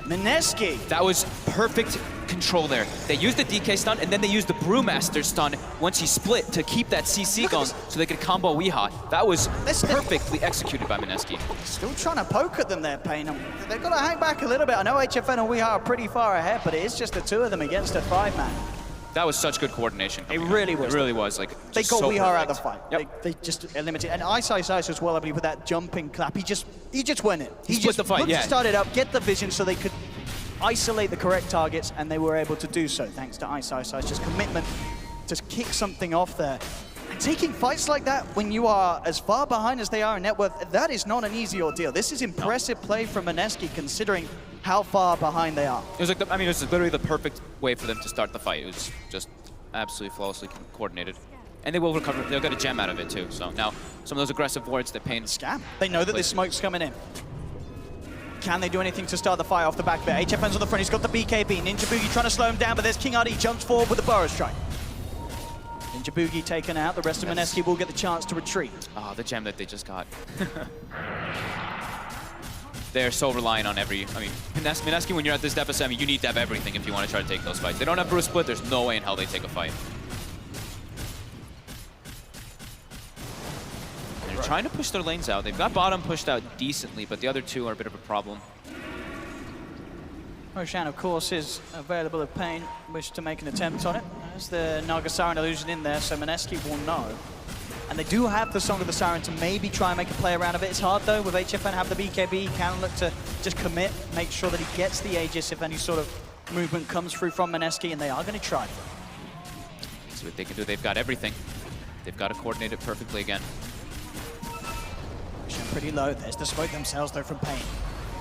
Mineski. That was perfect control there. They used the DK stun, and then they used the Brewmaster stun once he split to keep that CC going so they could combo Weehaw. That was perfectly executed by Mineski. Still trying to poke at them there, paiN. They've got to hang back a little bit. I know HFN and Weehaw are pretty far ahead, but it is just the two of them against a 5-man. That was such good coordination. It really was. It really was. Like, they got so Weehaw out of the perfect. fight. Yep. They just eliminated. And Ice as well, I believe, with that jumping clap. He just went in. He just the fight, yeah. Started up, get the vision so they could isolate the correct targets, and they were able to do so thanks to Ice. Just commitment to kick something off there. And taking fights like that when you are as far behind as they are in net worth, that is not an easy ordeal. This is impressive play from Mineski considering how far behind they are. It was like, it was literally the perfect way for them to start the fight. It was just absolutely flawlessly coordinated. And they will recover, they'll get a gem out of it too. So now, some of those aggressive wards that paiN... Scam. They know that this smoke's coming in. Can they do anything to start the fire off the back there? HFN's on the front, he's got the BKB. Ninja Boogie trying to slow him down, but there's King RD, jumps forward with the Burrow Strike. Ninja Boogie taken out, the rest of Mineski will get the chance to retreat. Oh, the gem that they just got. They're so reliant on every... Mineski, when you're at this depth of 7, you need to have everything if you want to try to take those fights. They don't have Bruce Split, there's no way in hell they take a fight. They're trying to push their lanes out. They've got bottom pushed out decently, but the other two are a bit of a problem. Roshan, of course, is available if paiN wish to make an attempt on it. There's the Naga Siren illusion in there, so Mineski will know. And they do have the Song of the Siren to maybe try and make a play around of it. It's hard, though, with HFN have the BKB. He can look to just commit, make sure that he gets the Aegis if any sort of movement comes through from Mineski, and they are going to try. See what they can do. They've got everything. They've got to coordinate it perfectly again. Roshan pretty low. There's the smoke themselves, though, from paiN.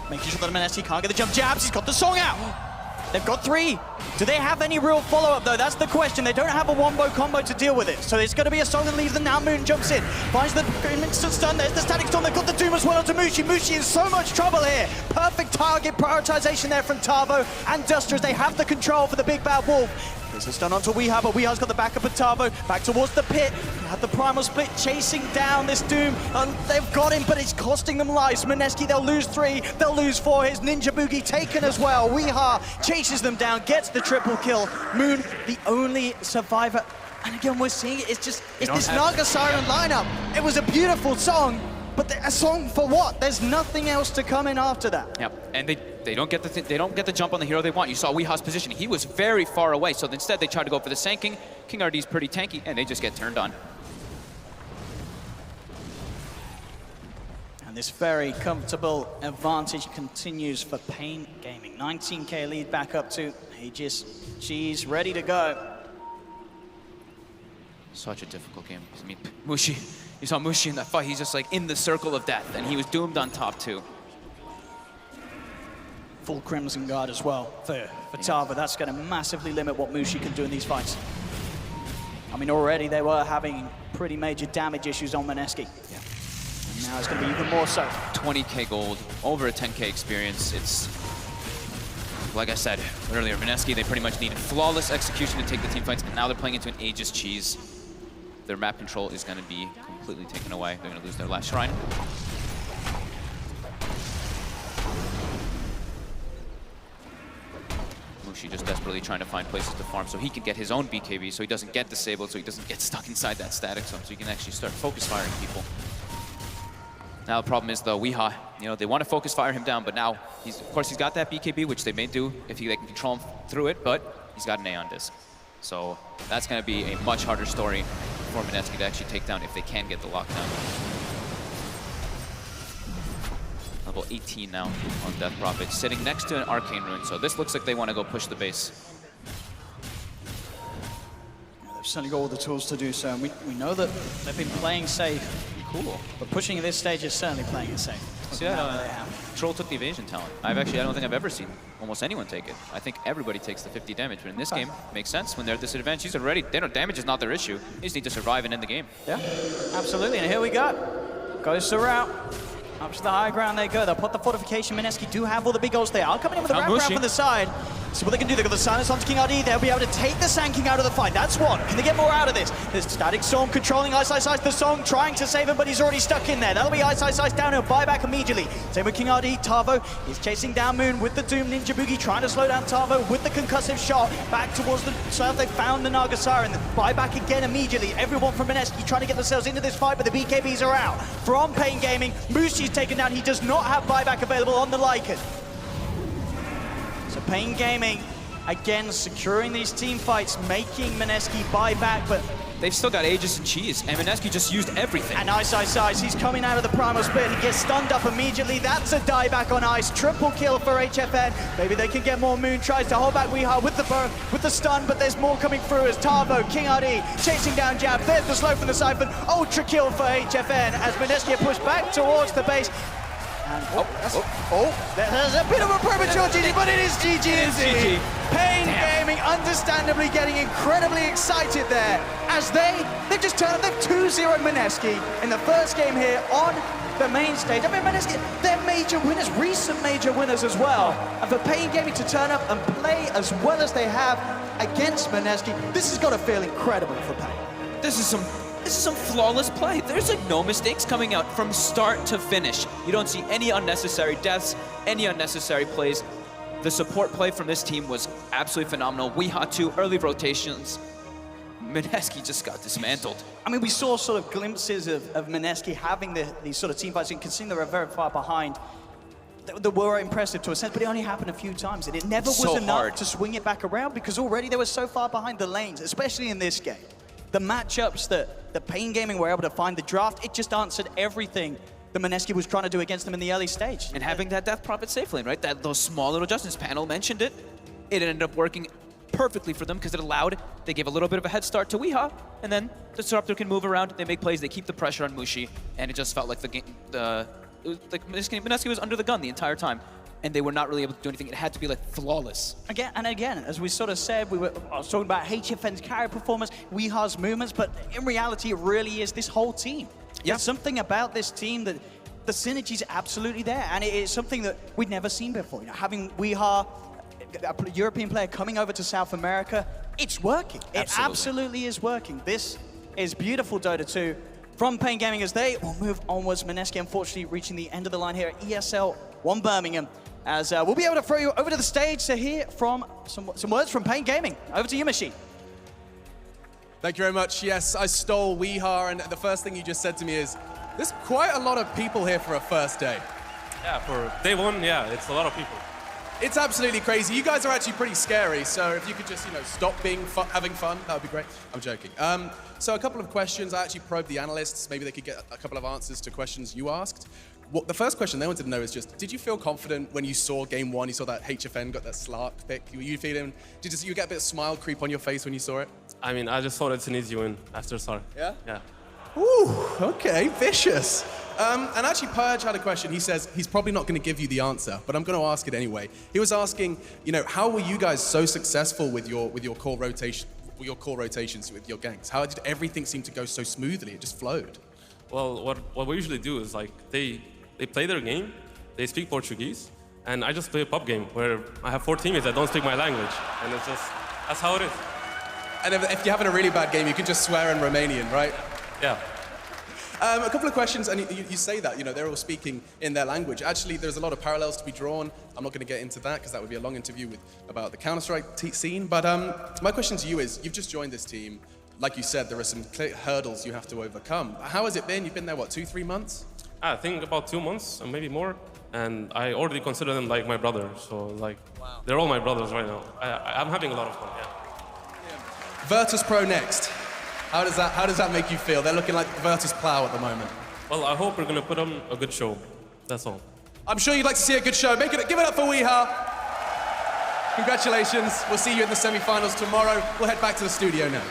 Making sure that Mineski can't get the jump jabs. He's got the Song out. They've got 3. Do they have any real follow-up, though? That's the question. They don't have a wombo combo to deal with it. So it's going to be a Song and leave them now. Moon jumps in. Finds the instant stun. There's the static storm. They've got the Doom as well onto Mushi. Mushi in so much trouble here. Perfect target prioritization there from Tavo and Duster as they have the control for the big bad wolf. There's a stun onto Weehaw, but Weehaw's got the backup of Tavo. Back towards the pit. They have the primal split chasing down this Doom. And they've got him, but it's costing them lives. Mineski, they'll lose 3. They'll lose 4. His Ninja Boogie taken as well. Weehaw chases them down, gets the triple kill. Moon, the only survivor. And again, we're seeing it. It's this Naga Siren lineup. It was a beautiful song, but a song for what? There's nothing else to come in after that. Yep, and they don't get the jump on the hero they want. You saw Weehaw's position. He was very far away, so instead they tried to go for the Sanking. King RD's pretty tanky, and they just get turned on. And this very comfortable advantage continues for paiN Gaming. 19k lead back up to Aegis. She's ready to go. Such a difficult game. I mean, Mushi, you saw Mushi in that fight. He's just like in the circle of death, and he was doomed on top 2. Full Crimson Guard as well for Tava. That's going to massively limit what Mushi can do in these fights. I mean, already they were having pretty major damage issues on Mineski. Yeah. And now it's going to be even more so. 20k gold, over a 10k experience. It's, like I said earlier, Mineski, they pretty much needed flawless execution to take the team fights, and now they're playing into an Aegis cheese. Their map control is going to be completely taken away. They're going to lose their last shrine. Mushi just desperately trying to find places to farm so he can get his own BKB, so he doesn't get disabled, so he doesn't get stuck inside that static zone, so he can actually start focus firing people. Now the problem is though, Weehaw, they want to focus fire him down, but now of course he's got that BKB, which they may do if they can control him through it, but he's got an Aeon Disc. So that's going to be a much harder story for Mineski to actually take down if they can get the lockdown. Level 18 now on Death Prophet, sitting next to an Arcane Rune, so this looks like they want to go push the base. They've certainly got all the tools to do so, and we know that they've been playing safe. Cool. But pushing at this stage is certainly playing it safe. See that? Troll took the evasion talent. I don't think I've ever seen almost anyone take it. I think everybody takes the 50 damage, but in this game, it makes sense. When they're at this advantage, damage is not their issue. They just need to survive and end the game. Yeah, absolutely, and here we go. Goes the route. Up to the high ground they go. They'll put the fortification. Mineski do have all the big goals. They are coming in with the wrap around from the side. See what they can do. They've got the silence onto King RD. They'll be able to take the Sand King out of the fight. That's one. Can they get more out of this? There's Static Storm controlling Ice. The Song trying to save him, but he's already stuck in there. That'll be Ice down. He'll buy back immediately. Same with King RD. Tavo is chasing down Moon with the Doom Ninja Boogie, trying to slow down Tavo with the concussive shot. Back towards the south. They found the Naga Siren. Buy back again immediately. Everyone from Mineski trying to get themselves into this fight, but the BKBs are out. From paiN Gaming, Mushi's taken down. He does not have buyback available on the Lycan. So paiN Gaming, again, securing these team fights, making Mineski buy back, but they've still got Aegis and Cheese, and Mineski just used everything. And Ice, he's coming out of the primal split. He gets stunned up immediately. That's a dieback on Ice. Triple kill for HFN. Maybe they can get more. Moon tries to hold back Weeha with the burn, with the stun, but there's more coming through as Tavo, King RD, chasing down Jab. There's the slow from the Siphon. Ultra kill for HFN as Mineski are pushed back towards the base. And there's a bit of a premature GG, but it is GG indeed. paiN Gaming understandably getting incredibly excited there as they've just turned up. They've 2-0 Mineski in the first game here on the main stage. I mean, Mineski, they're major winners, recent major winners as well. And for paiN Gaming to turn up and play as well as they have against Mineski, this has got to feel incredible for paiN. This is some flawless play. There's like no mistakes coming out from start to finish. You don't see any unnecessary deaths, any unnecessary plays. The support play from this team was absolutely phenomenal. Weeha 2 early rotations. Mineski just got dismantled. I mean, we saw sort of glimpses of Mineski having these sort of team fights, and considering they were very far behind, they were impressive to a sense, but it only happened a few times, and it never was enough to swing it back around because already they were so far behind the lanes, especially in this game. The matchups that paiN Gaming were able to find, the draft, it just answered everything that Mineski was trying to do against them in the early stage. And having that Death Prophet safe lane, right? Those small little adjustments, panel mentioned it. It ended up working perfectly for them because it allowed, they gave a little bit of a head start to Weeha, and then the Disruptor can move around, they make plays, they keep the pressure on Mushi, and it just felt like Mineski was under the gun the entire time. And they were not really able to do anything. It had to be like flawless. Again, as we sort of said, I was talking about HFN's carry performance, Weeha's movements, but in reality, it really is this whole team. Yeah. There's something about this team that the synergy's absolutely there, and it is something that we'd never seen before. You know, having Weeha, a European player coming over to South America, it's working. It absolutely is working. This is beautiful Dota 2 from paiN Gaming as they will move onwards. Mineski, unfortunately, reaching the end of the line here at ESL One Birmingham. As we'll be able to throw you over to the stage to hear from some words from paiN Gaming. Over to you, Mishi. Thank you very much. Yes, I stole Weeha, and the first thing you just said to me is, there's quite a lot of people here for a first day. Yeah, for day one, yeah, it's a lot of people. It's absolutely crazy. You guys are actually pretty scary, so if you could just, stop having fun, that would be great. I'm joking. So a couple of questions. I actually probed the analysts. Maybe they could get a couple of answers to questions you asked. The first question they wanted to know is just, did you feel confident when you saw game one, you saw that HFN got that Slark pick? Were you feeling, did you get a bit of smile creep on your face when you saw it? I mean, I just thought it's an easy win after Slark. Yeah? Yeah. Ooh, okay, vicious. And actually, paiN had a question. He says he's probably not going to give you the answer, but I'm going to ask it anyway. He was asking, how were you guys so successful with your core rotation, rotations with your ganks? How did everything seem to go so smoothly? It just flowed. Well, what we usually do is like they play their game, they speak Portuguese, and I just play a pub game where I have 4 teammates that don't speak my language, and it's just that's how it is. And if you're having a really bad game, you can just swear in Romanian, right? Yeah. A couple of questions, and you say that, they're all speaking in their language. Actually, there's a lot of parallels to be drawn. I'm not going to get into that because that would be a long interview about the Counter-Strike scene. But my question to you is, you've just joined this team. Like you said, there are some clear hurdles you have to overcome. How has it been? You've been there, what, 2-3 months? I think about 2 months, or maybe more. And I already consider them like my brother. So they're all my brothers right now. I'm having a lot of fun, yeah. Virtus Pro next. How does that make you feel? They're looking like Virtus Plow at the moment. Well, I hope we're going to put on a good show. That's all. I'm sure you'd like to see a good show. Give it up for Weeha. Congratulations. We'll see you in the semi-finals tomorrow. We'll head back to the studio now.